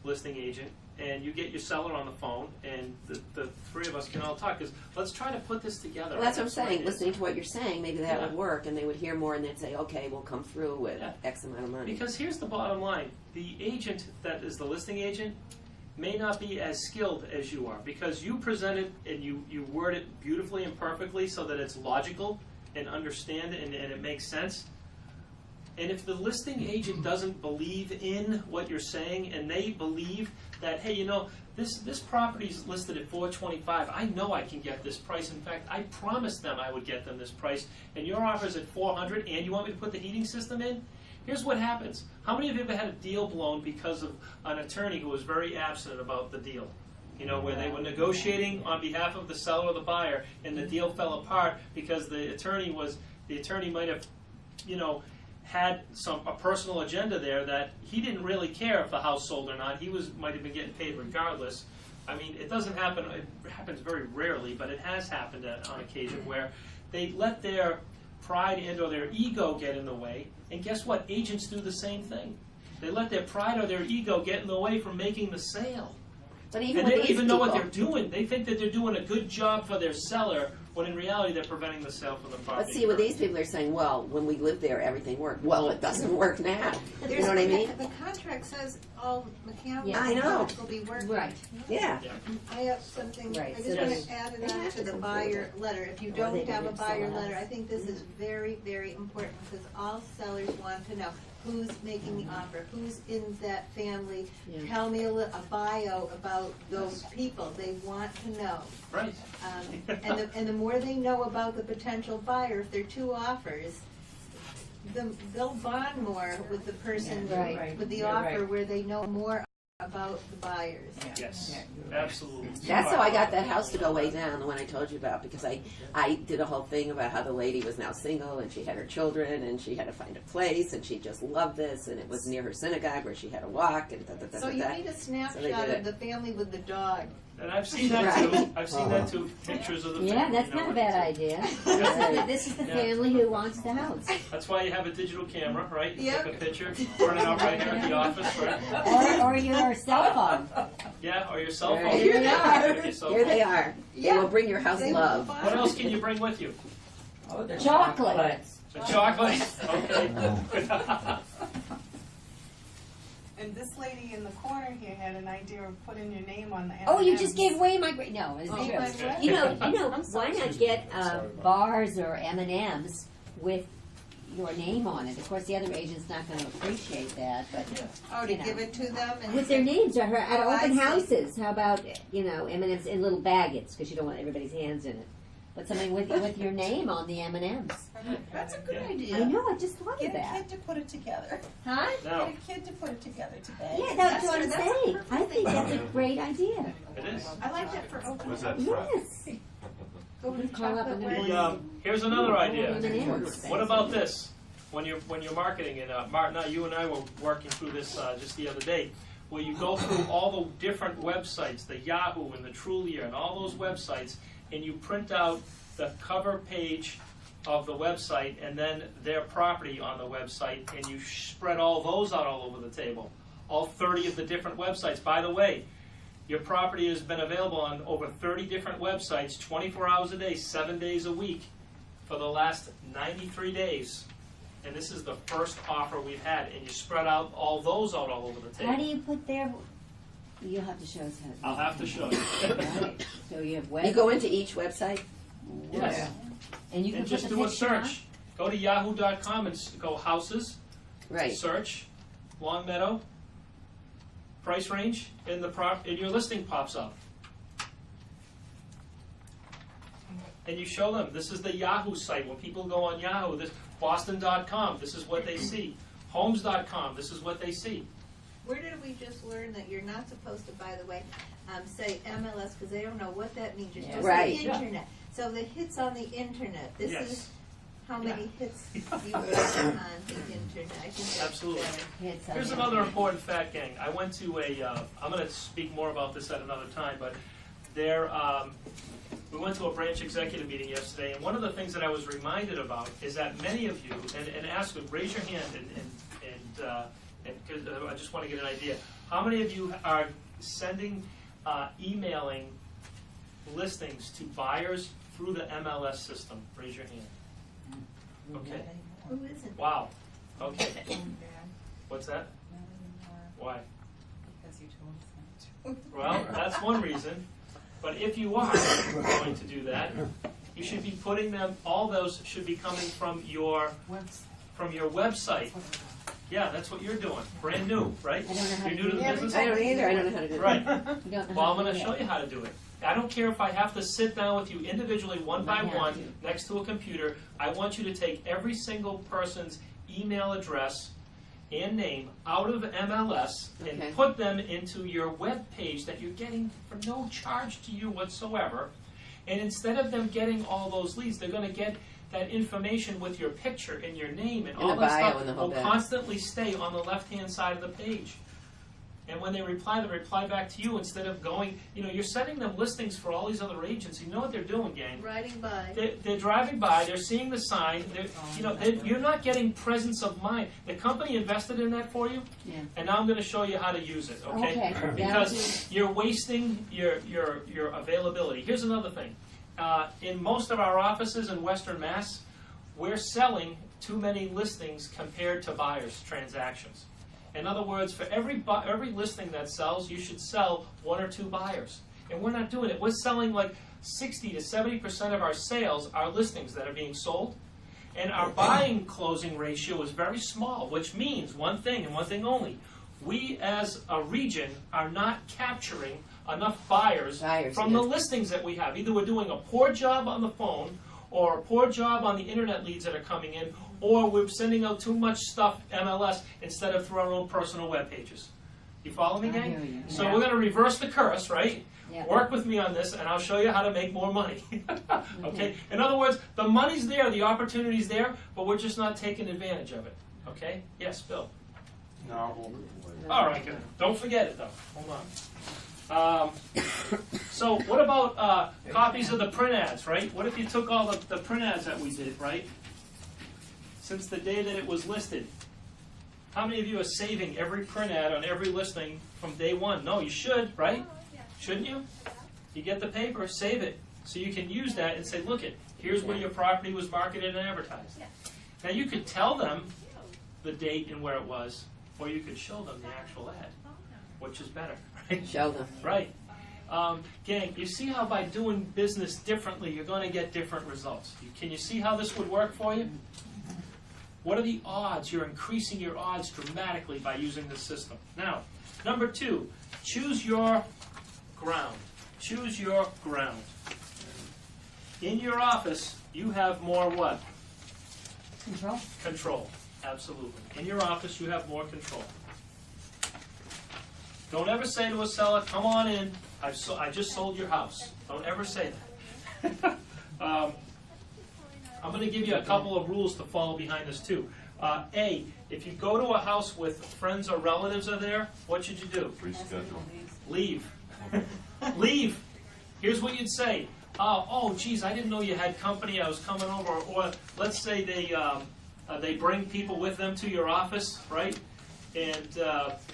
listing agent, and you get your seller on the phone, and the three of us can all talk, because let's try to put this together.
Well, that's what I'm saying. Listening to what you're saying, maybe that
Yeah.
would work, and they would hear more, and they'd say, okay, we'll come through with
Yeah.
X amount of money.
Because here's the bottom line. The agent that is the listing agent may not be as skilled as you are, because you present it and you word it beautifully and perfectly so that it's logical and understand it and it makes sense. And if the listing agent doesn't believe in what you're saying, and they believe that, hey, this property's listed at $425, I know I can get this price. In fact, I promised them I would get them this price, and your offer's at $400, and you want me to put the heating system in? Here's what happens. How many of you have ever had a deal blown because of an attorney who was very absent about the deal? Where they were negotiating on behalf of the seller or the buyer, and the deal fell apart because the attorney might have, had a personal agenda there that he didn't really care if the house sold or not. He might have been getting paid regardless. I mean, it doesn't happen. It happens very rarely, but it has happened on occasion where they let their pride and or their ego get in the way. And guess what? Agents do the same thing. They let their pride or their ego get in the way from making the sale.
But even
And
with
they don't
these
even know what
people-
they're doing. They think that they're doing a good job for their seller, when in reality they're preventing the sale from the property.
But see, with these people are saying, well, when we lived there, everything worked. Well, it doesn't work now. You know what I mean?
The contract says all mechanical
Yeah.
I know.
will be working.
Right.
Yeah.
I have something,
Right,
I
so
just want
does-
to add it on to the buyer letter. If you
Or they
don't
can
have a
give
buyer
someone
letter,
else.
I think this is very, very important, because all sellers want to know who's making the offer, who's in that family.
Yeah.
Tell me a bio about those people. They want to know.
Right.
And the more they know about the potential buyer, if there are two offers, they'll bond more with the person,
Yeah, right.
with the
You're
offer,
right.
where they know more about the buyers.
Yes,
Yeah.
absolutely.
That's how I got that house to go way down, the one I told you about, because I did a whole thing about how the lady was now single and she had her children and she had to find a place and she just loved this and it was near her synagogue where she had to walk and da-da-da-da-da.
So you need a
So they
snapshot
did
of the family with the dog.
And I've seen that too.
Right.
I've seen that too. Pictures of the
Yeah,
family.
that's not a bad idea. This is the
Yeah.
family who wants the house.
That's why you have a digital camera, right? You
Yep.
take a picture, print it out right here at the office, right?
Or your cell phone.
Yeah, or your cell phone.
Right. Here they are.
Your cell
Here they
phone.
are. They
Yeah.
will bring your house
They
love.
will
What else can you bring with you?
Oh, the
Chocolates.
The chocolates. Okay.
And this lady in the corner here had an idea of putting your name on the
Oh, you
M&Ms.
just gave away my great. No, it's
Oh,
true.
my what?
You know,
I'm
why
sorry.
not get bars or M&Ms with your name on it? Of course, the other agent's not going to appreciate that, but
Oh, to
You know.
give it to them and
with their names at
Oh, I
open
see.
houses. How about M&Ms in little baggets, because you don't want everybody's hands in it. But something with your name on the M&Ms.
That's a good
Yeah.
idea.
I know. I just thought of
Get a
that.
kid to put it together.
Huh?
Now,
Get a kid to put it together today.
Yeah, that's what I'm
that's a
saying.
perfect
I think
thing.
that's a great idea.
it is.
I like that for open.
What's that?
Yes.
go to
Call up
chocolate
and
warehouse.
Here's another idea.
M&Ms.
What about this? When you're marketing it, Martin, you and I were working through this just the other day, where you go through all the different websites, the Yahoo and the Trulia and all those websites, and you print out the cover page of the website and then their property on the website, and you spread all those out all over the table. All 30 of the different websites. By the way, your property has been available on over 30 different websites, 24 hours a day, 7 days a week, for the last 93 days. And this is the first offer we've had, and you spread out all those out all over the table.
How do you put their? You'll have to show us how.
I'll have to show you.
Right. So you have web.
You go into each website.
Yes.
And you can
And
put
just
the
do a
picture on?
search. Go to yahoo.com and go houses,
Right.
search, Long Meadow, price range, and your listing pops up. And you show them, this is the Yahoo site. When people go on Yahoo, this Boston.com, this is what they see. Homes.com, this is what they see.
Where did we just learn that you're not supposed to, by the way, say MLS, because they don't know what that means. You're supposed
Right.
to say internet. So the hits on the internet, this
Yes.
is how many hits you got on the internet. I think that's
Absolutely.
better.
Here's another important fact, gang. I went to I'm going to speak more about this at another time, but we went to a branch executive meeting yesterday, and one of the things that I was reminded about is that many of you, and ask them, raise your hand, and because I just want to get an idea, how many of you are sending, emailing listings to buyers through the MLS system? Raise your hand. Okay.
Who isn't?
Wow. Okay. What's that? Why?
Because you told us not to.
Well, that's one reason. But if you are going to do that, you should be putting them. All those should be coming from your website. Yeah, that's what you're doing. Brand new, right?
I don't know how
You're
to
new
do
to the
that.
business.
I don't either. I don't know how to do
Right.
that.
You don't know
Well,
how
I'm
to
going
do
to show
that.
you how to do it. I don't care if I have to sit down with you individually, one by
I have
one,
to.
next to a computer. I want you to take every single person's email address and name out of MLS and
Okay.
put them into your web page that you're getting for no charge to you whatsoever. And instead of them getting all those leads, they're going to get that information with your picture and your name and
And
all
the
that
bio
stuff
and the whole
will
bit.
constantly stay on the left-hand side of the page. And when they reply back to you instead of going, you're sending them listings for all these other agents. You know what they're doing, gang?
Riding by.
They're driving by, they're seeing the sign, you're not getting presence of mind. The company invested in that for you,
Yeah.
and now I'm going to show you how to use it, okay?
Okay.
Because you're wasting your availability. Here's another thing. In most of our offices in Western Mass, we're selling too many listings compared to buyers' transactions. In other words, for every listing that sells, you should sell one or two buyers. And we're not doing it. We're selling like 60 to 70% of our sales are listings that are being sold. And our buying closing ratio is very small, which means one thing and one thing only. We as a region are not capturing enough buyers from the listings that we have. Either we're doing a poor job on the phone or a poor job on the internet leads that are coming in, or we're sending out too much stuff MLS instead of through our own personal web pages. You follow me,
I
gang?
hear you.
So
Yeah.
we're going to reverse the curse, right?
Yeah.
Work with me on this, and I'll show you how to make more money. Okay? In other words, the money's there, the opportunity's there, but we're just not taking advantage of it. Okay? Yes, Bill.
No.
All right, good. Don't forget it, though. Hold on. So what about copies of the print ads, right? What if you took all the print ads that we did, right? Since the day that it was listed. How many of you are saving every print ad on every listing from day one? No, you should, right? Shouldn't you? You get the paper, save it, so you can use that and say, look it, here's where your property was marketed and advertised. Now you could tell them the date and where it was, or you could show them the actual ad, which is better, right?
Show them.
Right. Gang, you see how by doing business differently, you're going to get different results. Can you see how this would work for you? What are the odds? You're increasing your odds dramatically by using this system. Now, number 2, choose your ground. Choose your ground. In your office, you have more what?
Control.
Control. Absolutely. In your office, you have more control. Don't ever say to a seller, come on in, I just sold your house. Don't ever say that. I'm going to give you a couple of rules to follow behind this too. A, if you go to a house with friends or relatives are there, what should you do?
Reschedule.
Leave. Leave. Here's what you'd say. Oh, geez, I didn't know you had company. I was coming over. Or let's say they bring people with them to your office, right? And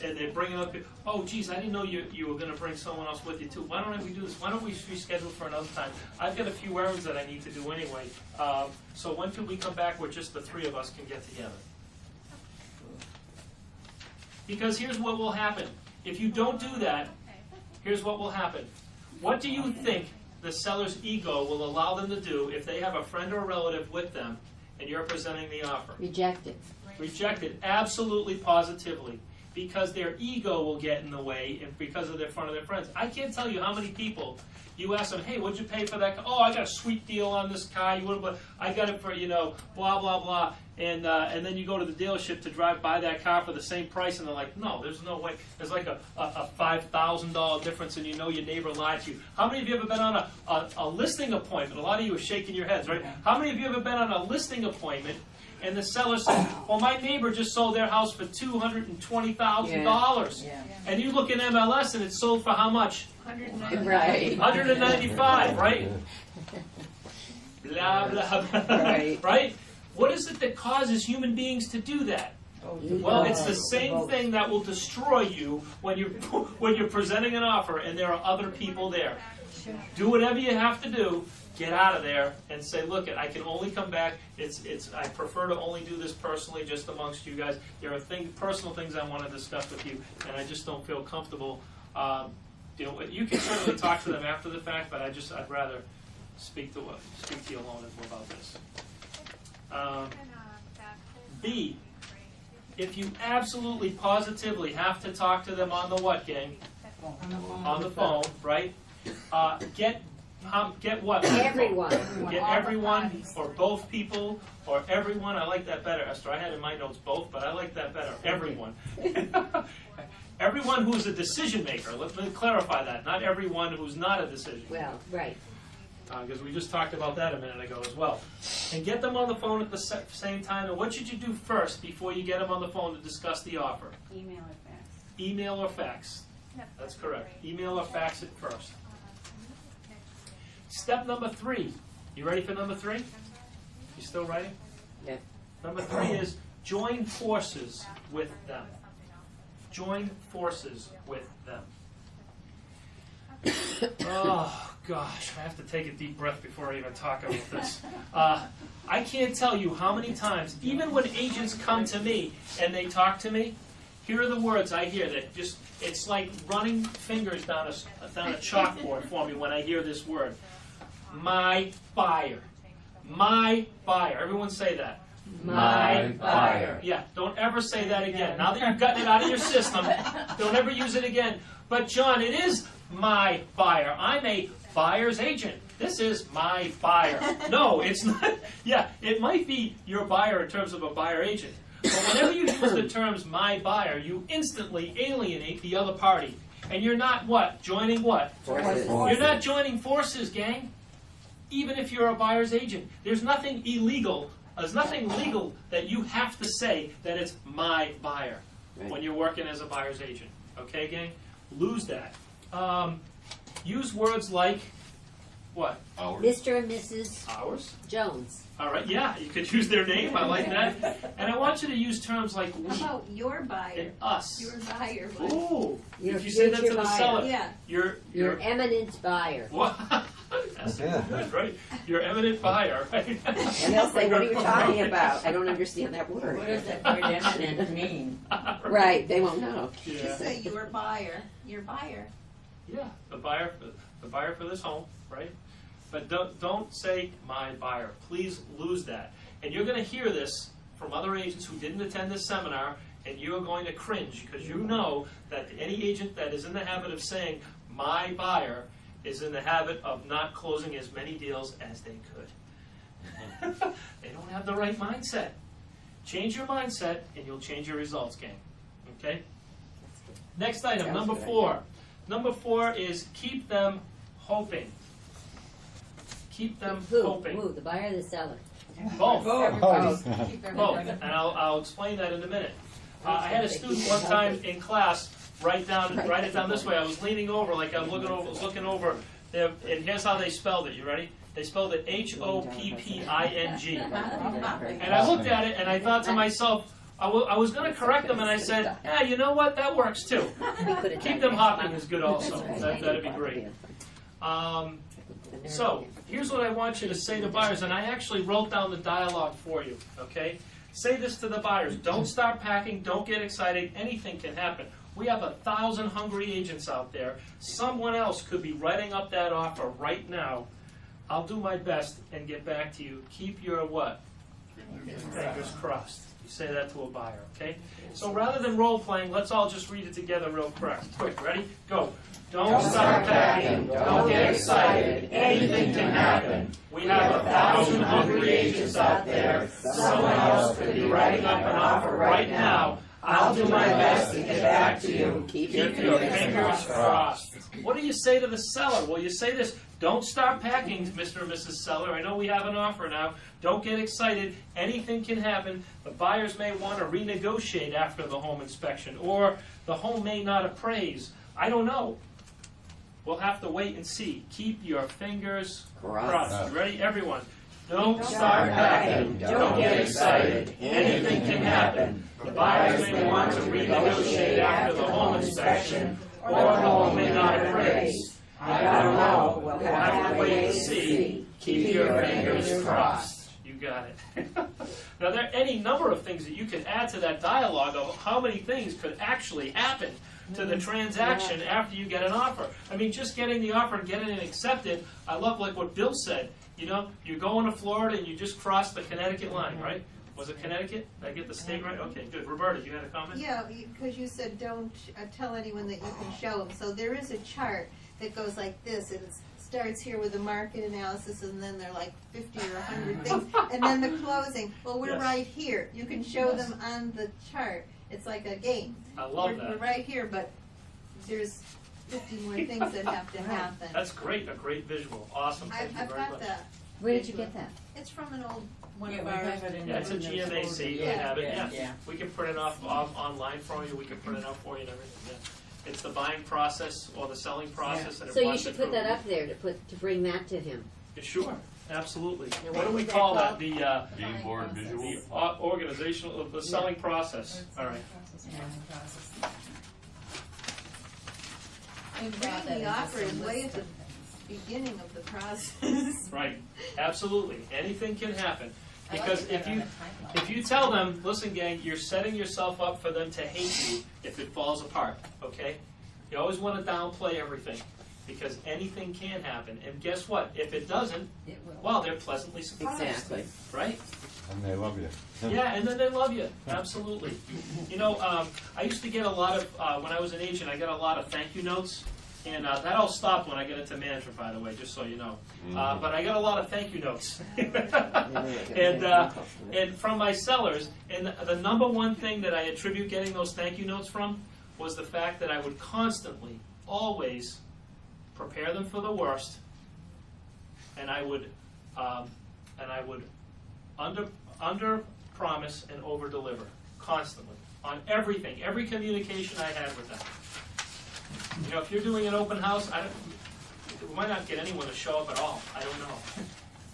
they're bringing up. Oh, geez, I didn't know you were going to bring someone else with you too. Why don't we do this? Why don't we reschedule for another time? I've got a few errands that I need to do anyway. So when could we come back where just the 3 of us can get together? Because here's what will happen. If you don't do that, here's what will happen. What do you think the seller's ego will allow them to do if they have a friend or a relative with them and you're presenting the offer.
Reject it.
Reject it absolutely, positively, because their ego will get in the way and because of their front of their friends. I can't tell you how many people you ask them, hey, what'd you pay for that car? Oh, I got a sweet deal on this car. I got it for, blah, blah, blah. And then you go to the dealership to buy that car for the same price, and they're like, no, there's no way. There's like a $5,000 difference, and you know your neighbor lied to you. How many of you ever been on a listing appointment? A lot of you are shaking your heads, right? How many of you ever been on a listing appointment, and the seller said, well, my neighbor just sold their house for $220,000.
Yeah.
And you look at MLS, and it's sold for how much?
Right.
195, right? Blah, blah, blah.
Right.
Right? What is it that causes human beings to do that? Well, it's the same thing that will destroy you when you're presenting an offer and there are other people there. Do whatever you have to do. Get out of there and say, look, I can only come back. I prefer to only do this personally, just amongst you guys. There are personal things I want to discuss with you, and I just don't feel comfortable. You can certainly talk to them after the fact, but I'd rather speak to you alone about this. B, if you absolutely positively have to talk to them on the what, gang? On the phone, right? Get what?
Everyone.
Get everyone, or both people, or everyone. I like that better, Esther. I had in my notes both, but I like that better. Everyone. Everyone who's a decision maker. Let me clarify that. Not everyone who's not a decision maker.
Well, right.
Because we just talked about that a minute ago as well. And get them on the phone at the same time. And what should you do first before you get them on the phone to discuss the offer?
Email or fax.
Email or fax. That's correct. Email or fax it first. Step number 3. You ready for number 3? You still writing?
Yeah.
Number 3 is join forces with them. Join forces with them. Oh, gosh, I have to take a deep breath before I even talk about this. I can't tell you how many times, even when agents come to me and they talk to me, here are the words I hear that it's like running fingers down a chalkboard for me when I hear this word. My buyer. My buyer. Everyone say that.
My
buyer.
Yeah, don't ever say that again. Now that you've gotten it out of your system, don't ever use it again. But John, it is my buyer. I'm a buyer's agent. This is my buyer. No, it's not. Yeah, it might be your buyer in terms of a buyer agent. But whenever you use the terms my buyer, you instantly alienate the other party. And you're not what? Joining what?
Forces.
You're not joining forces, gang. Even if you're a buyer's agent. There's nothing illegal. There's nothing legal that you have to say that it's my buyer when you're working as a buyer's agent. Okay, gang? Lose that. Use words like what?
Hours.
Mr. and Mrs.
Ours.
Jones.
All right, yeah, you could use their name. I like that. And I want you to use terms like we
How about your buyer?
and us.
Your buyer.
Ooh,
Your
if you say that to
future
the
buyer.
seller,
Yeah.
your
eminent buyer.
What? That's good, right? Your eminent buyer, right?
And they'll say, what are you talking about? I don't understand that
What
word.
does that word eminent mean?
Right, they won't know.
Yeah.
Just say your buyer. Your buyer.
Yeah, the buyer for this home, right? But don't say my buyer. Please lose that. And you're going to hear this from other agents who didn't attend this seminar, and you're going to cringe because you know that any agent that is in the habit of saying my buyer is in the habit of not closing as many deals as they could. They don't have the right mindset. Change your mindset, and you'll change your results, gang. Okay? Next item,
Sounds
number
good
4. Number 4 is keep them hoping. Keep them hoping.
Who? The buyer or the seller?
Both.
Everybody. Keep
Both.
everybody.
And I'll explain that in a minute. I had a student one time in class write it down this way. I was leaning over like I was looking over, and here's how they spelled it. You ready? They spelled it Hopping. And I looked at it and I thought to myself, I was going to correct them, and I said, yeah, you know what? That works too. Keep them hopping is good also. That'd be great. So, here's what I want you to say to buyers, and I actually wrote down the dialogue for you, okay? Say this to the buyers. Don't start packing. Don't get excited. Anything can happen. We have 1,000 hungry agents out there. Someone else could be writing up that offer right now. I'll do my best and get back to you. Keep your what? Fingers crossed. You say that to a buyer, okay? So rather than role playing, let's all just read it together real quick. Ready? Go. Don't start packing. Don't get excited. Anything can happen. We have 1,000 hungry agents out there. Someone else could be writing up an offer right now. I'll do my best to get back to you. Keep your fingers crossed. What do you say to the seller? Well, you say this: don't start packing, Mr. and Mrs. Seller. I know we have an offer now. Don't get excited. Anything can happen. The buyers may want to renegotiate after the home inspection, or the home may not appraise. I don't know. We'll have to wait and see. Keep your fingers crossed. Ready, everyone? Don't start packing. Don't get excited. Anything can happen. The buyers may want to renegotiate after the home inspection, or the home may not appraise. I don't know. We'll have to wait and see. Keep your fingers crossed. You got it. Now, there are any number of things that you can add to that dialogue of how many things could actually happen to the transaction after you get an offer. I mean, just getting the offer and getting it accepted, I love like what Bill said. You know, you're going to Florida and you just crossed the Connecticut line, right? Was it Connecticut? Did I get the state right? Okay, good. Roberta, you had a comment?
Yeah, because you said don't tell anyone that you can show them. So there is a chart that goes like this, and it starts here with the market analysis, and then they're like 50 or 100 things, and then the closing. Well, we're right here. You can show them on the chart. It's like a game.
I love that.
We're right here, but there's 50 more things that have to happen.
That's great. A great visual. Awesome. Thank you
I've
very
got
much.
that.
Where did you get that?
It's from an old one
Yeah,
of
we
our.
have it in
Yeah, it's a
the
GMAC. We
Yeah.
have it. Yeah.
Yeah.
We can print it off online for you. We can print it out for you and everything. Yeah. It's the buying process or the selling process. And it
So you
wants
should
it
put that
through.
up there to bring that to him.
Yeah, sure. Absolutely.
Now,
What do we
is that
call that?
called?
The
Game board visual.
the organizational, the selling process. All right.
And reading the offer is way at the beginning of the process.
Right. Absolutely. Anything can happen. Because if you tell them, listen, gang, you're setting yourself up for them to hate you if it falls apart. Okay? You always want to downplay everything, because anything can happen. And guess what? If it doesn't, well, they're pleasantly surprised.
Exactly.
Right?
And they love you.
Yeah, and then they love you. Absolutely. You know, I used to get a lot of, when I was an agent, I got a lot of thank you notes. And that all stopped when I got into management, by the way, just so you know. But I got a lot of thank you notes. And from my sellers. And the number one thing that I attribute getting those thank you notes from was the fact that I would constantly, always prepare them for the worst. And I would under promise and over deliver constantly on everything, every communication I had with them. You know, if you're doing an open house, we might not get anyone to show up at all. I don't know.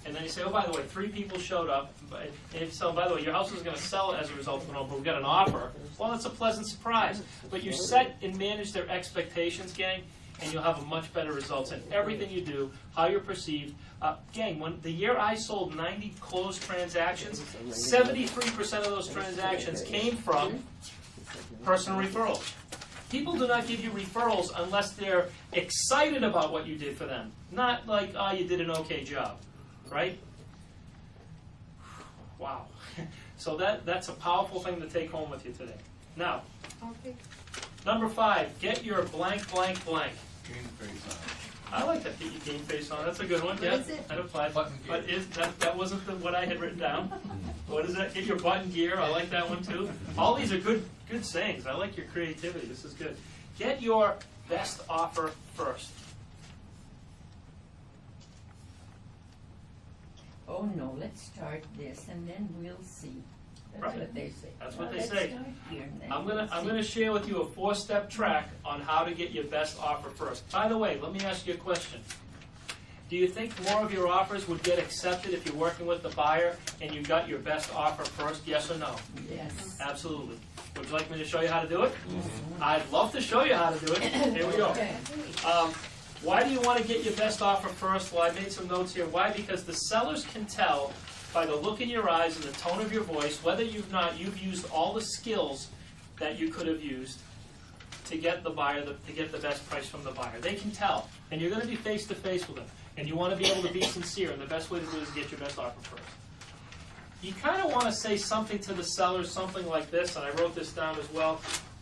And then you say, oh, by the way, 3 people showed up. And so, by the way, your house is going to sell as a result of an open. We got an offer. Well, it's a pleasant surprise. But you set and manage their expectations, gang, and you'll have a much better results in everything you do, how you're perceived. Gang, when the year I sold 90 closed transactions, 73% of those transactions came from personal referrals. People do not give you referrals unless they're excited about what you did for them. Not like, oh, you did an okay job, right? Wow. So that's a powerful thing to take home with you today. Now, number 5, get your blank, blank, blank.
Game face on.
I like that, get your game face on. That's a good one.
What
Yeah,
is it?
that applies.
Button gear.
But that wasn't what I had written down. What is that? Get your button gear. I like that one too. All these are good sayings. I like your creativity. This is good. Get your best offer first.
Oh no, let's start this and then we'll see. That's
Right.
what they say.
That's what
Well,
they
let's
say.
start here and then
I'm
we'll
gonna
see.
share with you a 4-step track on how to get your best offer first. By the way, let me ask you a question. Do you think more of your offers would get accepted if you're working with the buyer and you got your best offer first? Yes or no?
Yes.
Absolutely. Would you like me to show you how to do it? I'd love to show you how to do it. Here we go.
Okay.
Why do you want to get your best offer first? Well, I made some notes here. Why? Because the sellers can tell by the look in your eyes and the tone of your voice whether you've used all the skills that you could have used to get the buyer, to get the best price from the buyer. They can tell. And you're going to be face to face with them. And you want to be able to be sincere. And the best way to do it is get your best offer first. you kind of want to say something to the seller, something like this, and I wrote this down as well.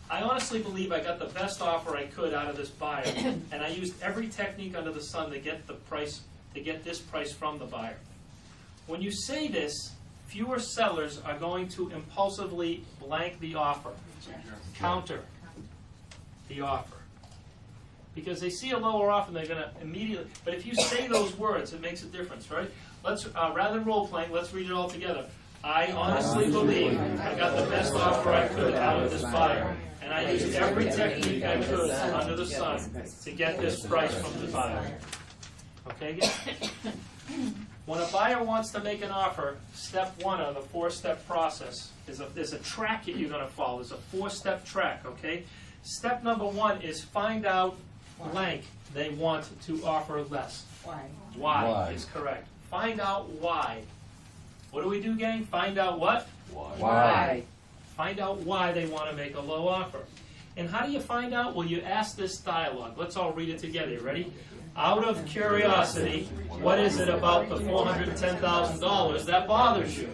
I honestly believe I got the best offer I could out of this buyer, and I used every technique under the sun to get the price, to get this price from the buyer. When you say this, fewer sellers are going to impulsively blank the offer, counter the offer. Because they see a lower offer and they're going to immediately, but if you say those words, it makes a difference, right? Let's, rather than role playing, let's read it all together. I honestly believe I got the best offer I could out of this buyer, and I used every technique I could under the sun to get this price from the buyer. Okay, again? When a buyer wants to make an offer, step one of the four-step process is there's a track that you're going to follow. There's a four-step track, okay? Step number one is find out blank they want to offer less.
Why?
Why is correct. Find out why. What do we do, gang? Find out what?
Why?
Find out why they want to make a low offer. And how do you find out? Well, you ask this dialogue. Let's all read it together. You ready? Out of curiosity, what is it about the $410,000 that bothers you?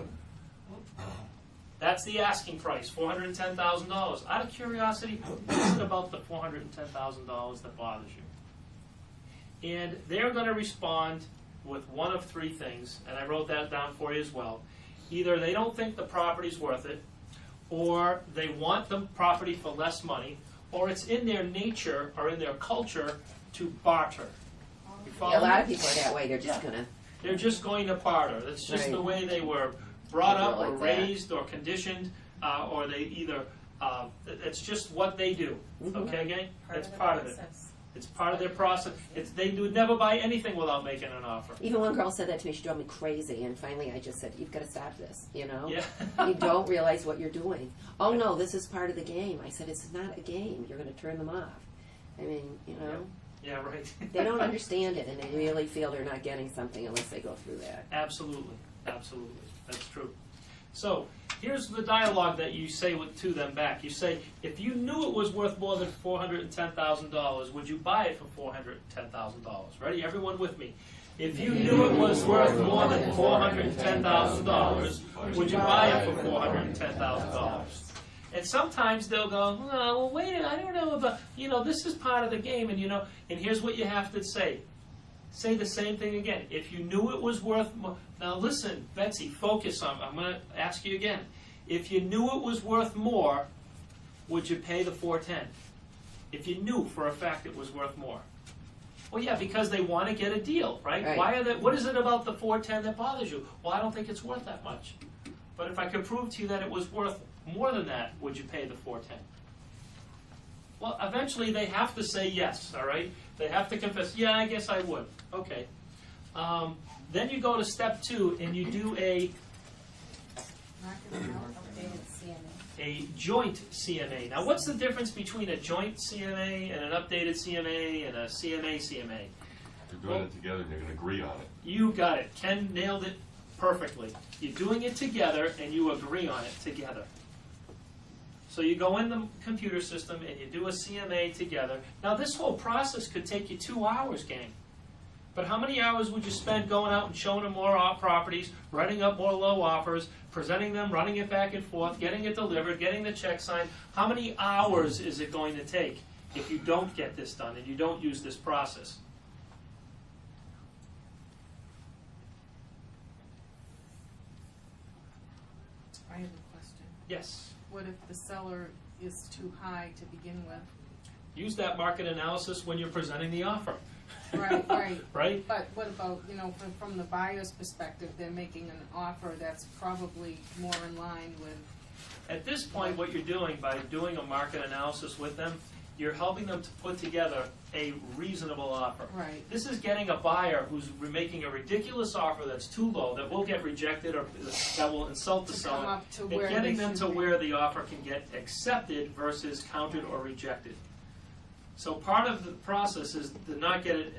That's the asking price, $410,000. Out of curiosity, what is it about the $410,000 that bothers you? And they're going to respond with one of three things, and I wrote that down for you as well. Either they don't think the property's worth it, or they want the property for less money, or it's in their nature or in their culture to barter. You follow
A lot
me?
of people are that way. They're just going to
barter. That's just
Right.
the way they were brought up or
Like that.
raised or conditioned, or they either, it's just what they do. Okay, gang? That's part of it. It's part of their process. They would never buy anything without making an offer.
Even one girl said that to me, she drove me crazy, and finally I just said, you've got to stop this, you know?
Yeah.
You don't realize what you're doing. Oh no, this is part of the game. I said, it's not a game. You're going to turn them off. I mean, you know?
Yeah, right.
They don't understand it, and they really feel they're not getting something unless they go through that.
Absolutely. Absolutely. That's true. So, here's the dialogue that you say to them back. You say, if you knew it was worth more than $410,000, would you buy it for $410,000? Ready? Everyone with me. If you knew it was worth more than $410,000, would you buy it for $410,000? And sometimes they'll go, oh, well, wait a minute, I don't know about, this is part of the game, and here's what you have to say. Say the same thing again. If you knew it was worth more. Now listen, Betsy, focus on, I'm going to ask you again. If you knew it was worth more, would you pay the $410,000? If you knew for a fact it was worth more. Well, yeah, because they want to get a deal, right?
Right.
What is it about the $410,000 that bothers you? Well, I don't think it's worth that much. But if I could prove to you that it was worth more than that, would you pay the $410,000? Well, eventually they have to say yes, all right? They have to confess, yeah, I guess I would. Okay. Then you go to step two and you do a joint CMA. Now, what's the difference between a joint CMA and an updated CMA and a CMA?
They're doing it together and they're going to agree on it.
You got it. Ken nailed it perfectly. You're doing it together and you agree on it together. So you go in the computer system and you do a CMA together. Now this whole process could take you 2 hours, gang. But how many hours would you spend going out and showing them more properties, writing up more low offers, presenting them, running it back and forth, getting it delivered, getting the check signed? How many hours is it going to take if you don't get this done and you don't use this process?
I have a question.
Yes.
What if the seller is too high to begin with?
Use that market analysis when you're presenting the offer.
Right, right.
Right?
But what about, from the buyer's perspective, they're making an offer that's probably more in line with...
At this point, what you're doing by doing a market analysis with them, you're helping them to put together a reasonable offer.
Right.
This is getting a buyer who's making a ridiculous offer that's too low, that will get rejected, or that will insult the
To come
seller,
up to
and
where
getting
they
them
should
to
be.
where the offer can get accepted versus countered or rejected. So part of the process is to not get it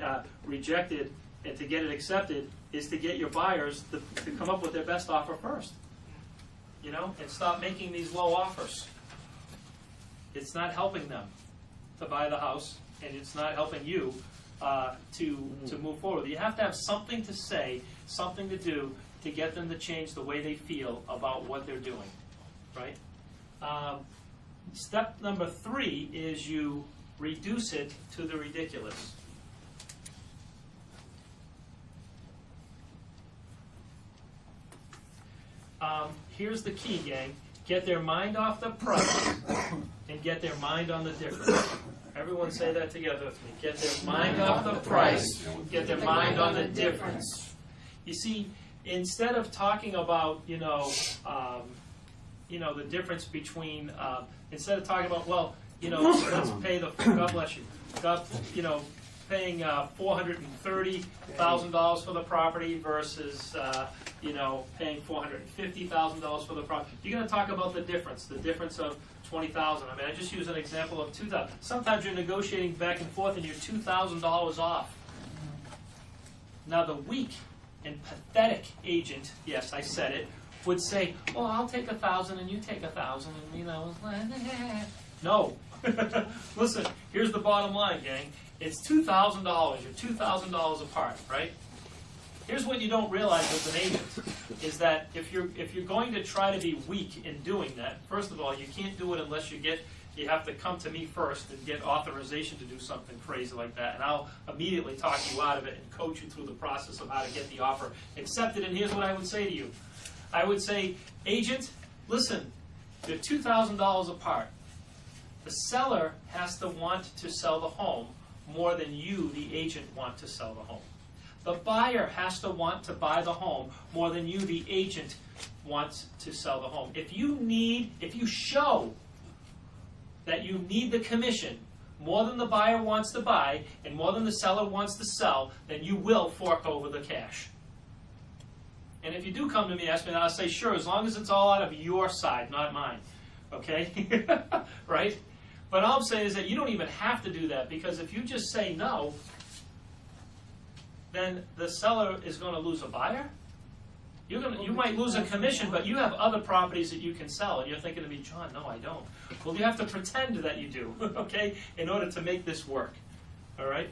rejected, and to get it accepted is to get your buyers to come up with their best offer first. And stop making these low offers. It's not helping them to buy the house, and it's not helping you to move forward. You have to have something to say, something to do to get them to change the way they feel about what they're doing, right? Step number 3 is you reduce it to the ridiculous. Here's the key, gang. Get their mind off the price and get their mind on the difference. Everyone say that together with me. Get their mind off the price, get their mind on the difference. You see, instead of talking about, the difference between, instead of talking about, well, let's pay the, God bless you, paying $430,000 for the property versus, paying $450,000 for the property. You're going to talk about the difference of $20,000. I mean, I just use an example of $2,000. Sometimes you're negotiating back and forth and you're $2,000 off. Now, the weak and pathetic agent, yes, I said it, would say, "Well, I'll take 1,000 and you take 1,000," and no. Listen, here's the bottom line, gang. It's $2,000. You're $2,000 apart, right? Here's what you don't realize as an agent is that if you're going to try to be weak in doing that, first of all, you can't do it unless you have to come to me first and get authorization to do something crazy like that, and I'll immediately talk you out of it and coach you through the process of how to get the offer accepted. And here's what I would say to you. I would say, agent, listen, they're $2,000 apart. The seller has to want to sell the home more than you, the agent, want to sell the home. The buyer has to want to buy the home more than you, the agent, wants to sell the home. If you show that you need the commission more than the buyer wants to buy and more than the seller wants to sell, then you will fork over the cash. And if you do come to me and ask me, I'll say, sure, as long as it's all out of your side, not mine. Okay? Right? But all I'm saying is that you don't even have to do that, because if you just say no, then the seller is going to lose a buyer. You might lose a commission, but you have other properties that you can sell. And you're thinking to me, John, no, I don't. Well, you have to pretend that you do, okay, in order to make this work. All right?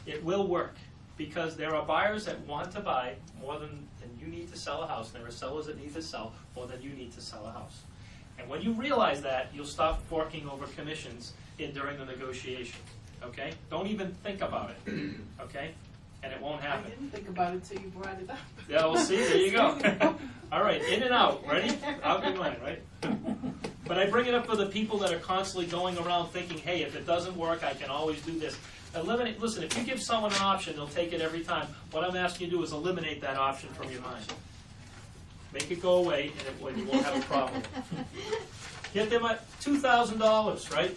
It will work, because there are buyers that want to buy more than you need to sell a house. There are sellers that need to sell more than you need to sell a house. And when you realize that, you'll stop forking over commissions during the negotiation. Okay? Don't even think about it. Okay? And it won't happen.
I didn't think about it till you brought it up.
Yeah, we'll see. There you go. All right, in and out. Ready? Out and in, right? But I bring it up for the people that are constantly going around thinking, hey, if it doesn't work, I can always do this. Eliminate. Listen, if you give someone an option, they'll take it every time. What I'm asking you to do is eliminate that option from your mind. Make it go away, and you won't have a problem. Get them at $2,000, right?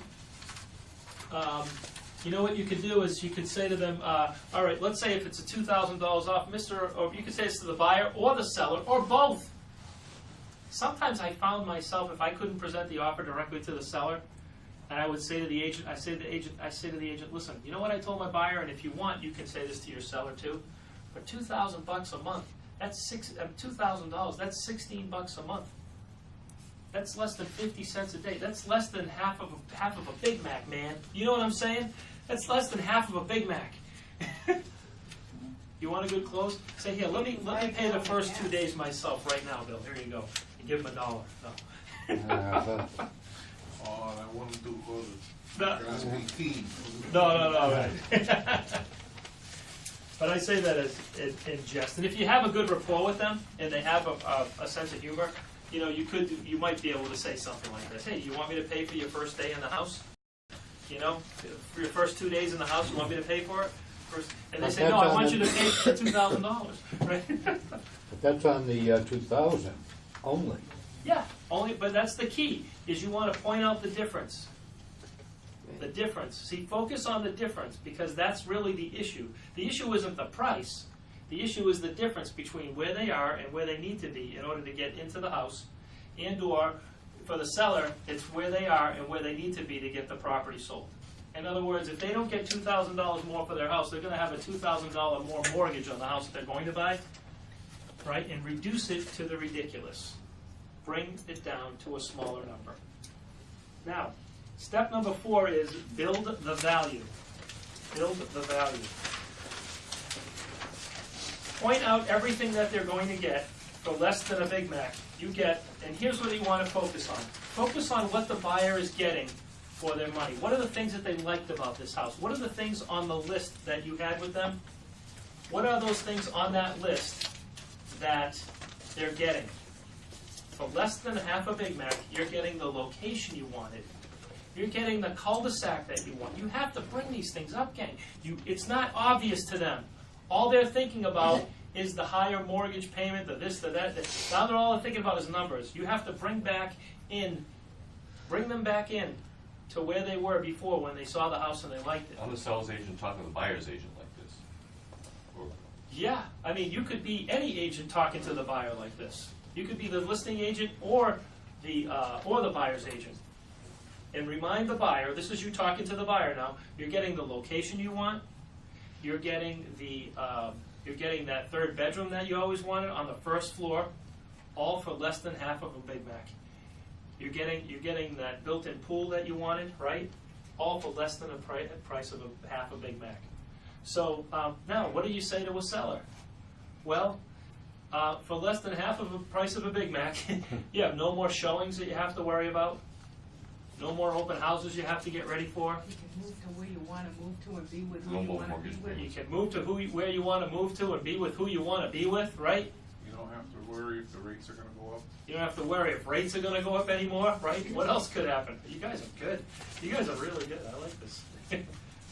You know what you could do is you could say to them, all right, let's say if it's a $2,000 off, or you could say this to the buyer or the seller or both. Sometimes I found myself, if I couldn't present the offer directly to the seller, and I would say to the agent, I say to the agent, listen, you know what I told my buyer, and if you want, you can say this to your seller too. For $2,000 a month, that's $2,000. That's $16 a month. That's less than 50 cents a day. That's less than half of a Big Mac, man. You know what I'm saying? That's less than half of a Big Mac. You want a good close? Say, here, let me pay the first 2 days myself right now, Bill. Here you go. And give him $1. No.
Oh, I want to do close.
No.
No.
Right. But I say that as in jest. And if you have a good rapport with them and they have a sense of humor, you might be able to say something like this. Hey, you want me to pay for your first day in the house? For your first 2 days in the house, you want me to pay for it? And they say, no, I want you to pay for $2,000, right?
But that's on the 2,000 only.
Yeah, but that's the key, is you want to point out the difference. The difference. See, focus on the difference, because that's really the issue. The issue isn't the price. The issue is the difference between where they are and where they need to be in order to get into the house, and/or for the seller, it's where they are and where they need to be to get the property sold. In other words, if they don't get $2,000 more for their house, they're going to have a $2,000 more mortgage on the house that they're going to buy, right? And reduce it to the ridiculous. Bring it down to a smaller number. Now, step number 4 is build the value. Build the value. point out everything that they're going to get for less than a Big Mac. You get, and here's what you want to focus on. Focus on what the buyer is getting for their money. What are the things that they liked about this house? What are the things on the list that you had with them? What are those things on that list that they're getting? For less than half a Big Mac, you're getting the location you wanted. You're getting the cul-de-sac that you want. You have to bring these things up, gang. It's not obvious to them. All they're thinking about is the higher mortgage payment, the this, the that. Now they're all thinking about is numbers. You have to bring them back in to where they were before when they saw the house and they liked it.
I'm the seller's agent talking to the buyer's agent like this. Or,
Yeah, I mean, you could be any agent talking to the buyer like this. You could be the listing agent or the buyer's agent. And remind the buyer, this is you talking to the buyer now, you're getting the location you want, you're getting that third bedroom that you always wanted on the first floor, all for less than half of a Big Mac. You're getting that built-in pool that you wanted, right? All for less than the price of half a Big Mac. So now, what do you say to a seller? Well, for less than half of the price of a Big Mac, you have no more showings that you have to worry about. No more open houses you have to get ready for.
You can move to where you want to move to and be with who
No
you
more
want to be
mortgage
with.
You can move to where you want to move to and be with who you want to be with, right?
You don't have to worry if the rates are gonna go up.
You don't have to worry if rates are going to go up anymore, right? What else could happen? You guys are good. You guys are really good. I like this.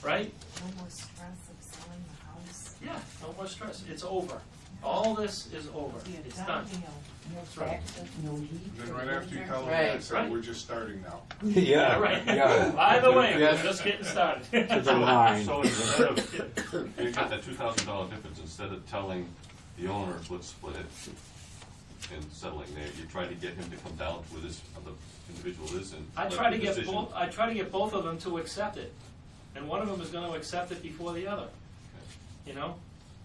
Right?
No more stress of selling the house.
Yeah, no more stress. It's over. All this is over.
Be a
It's
done
done.
deal.
No
right.
taxes, no heat.
Then right after you tell them
Right.
that, say,
Right.
we're just starting now.
Yeah,
Right.
yeah.
By the way,
Yes.
we're just getting started.
To the line.
So instead of, you got that $2,000 difference, instead of telling the owner, let's split it, and settling there, you try to get him to come down to where this other individual is and
I
let
try
the
to get
decision-
both. I try to get both of them to accept it, and one of them is going to accept it before the other. You know,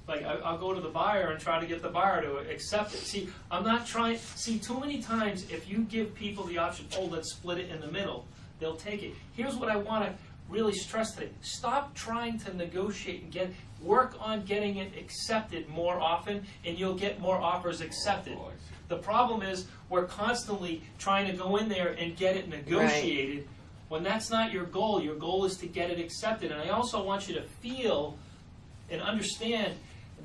like I'll go to the buyer and try to get the buyer to accept it. See, I'm not trying. See, too many times if you give people the option, oh, let's split it in the middle, they'll take it. Here's what I want to really stress today: stop trying to negotiate and work on getting it accepted more often, and you'll get more offers accepted.
Oh, I see.
The problem is we're constantly trying to go in there and get it negotiated when that's not your goal. Your goal is to get it accepted. And I also want you to feel and understand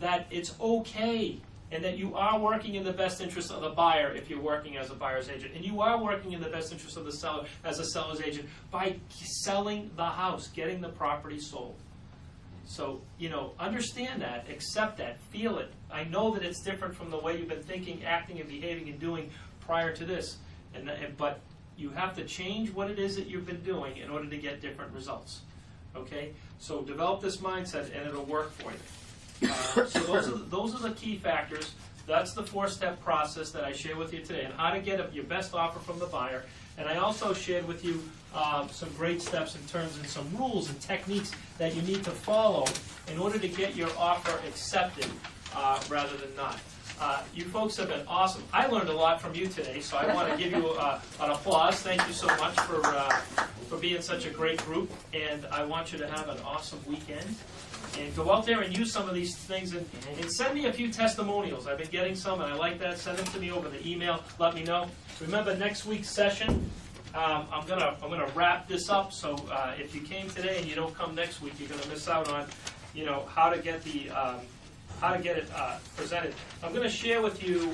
that it's okay and that you are working in the best interest of the buyer if you're working as a buyer's agent. And you are working in the best interest of the seller as a seller's agent by selling the house, getting the property sold. So, understand that, accept that, feel it. I know that it's different from the way you've been thinking, acting, and behaving and doing prior to this. But you have to change what it is that you've been doing in order to get different results. Okay? So develop this mindset and it'll work for you. So those are the key factors. That's the 4-step process that I share with you today, and how to get your best offer from the buyer. And I also shared with you some great steps in terms of some rules and techniques that you need to follow in order to get your offer accepted rather than not. You folks have been awesome. I learned a lot from you today, so I want to give you an applause. Thank you so much for being such a great group, and I want you to have an awesome weekend. And go out there and use some of these things, and send me a few testimonials. I've been getting some, and I like that. Send them to me over the email. Let me know. Remember, next week's session, I'm gonna wrap this up. So if you came today and you don't come next week, you're gonna miss out on, how to get it presented. I'm gonna share with you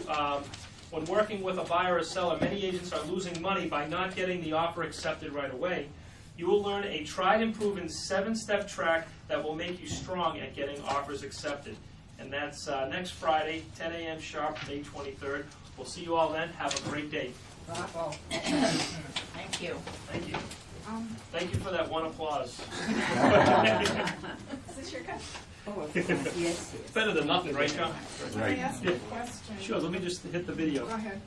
when working with a buyer or seller, many agents are losing money by not getting the offer accepted right away. You will learn a tried and proven 7-step track that will make you strong at getting offers accepted. And that's next Friday, 10 a.m. sharp, May 23rd. We'll see you all then. Have a great day.
Bravo. Thank you.
Thank you. Thank you for that one applause.
Is this your cup?
Oh, yes.
Better than nothing, right, John?
Can I ask you a question?
Sure, let me just hit the video.
Go ahead.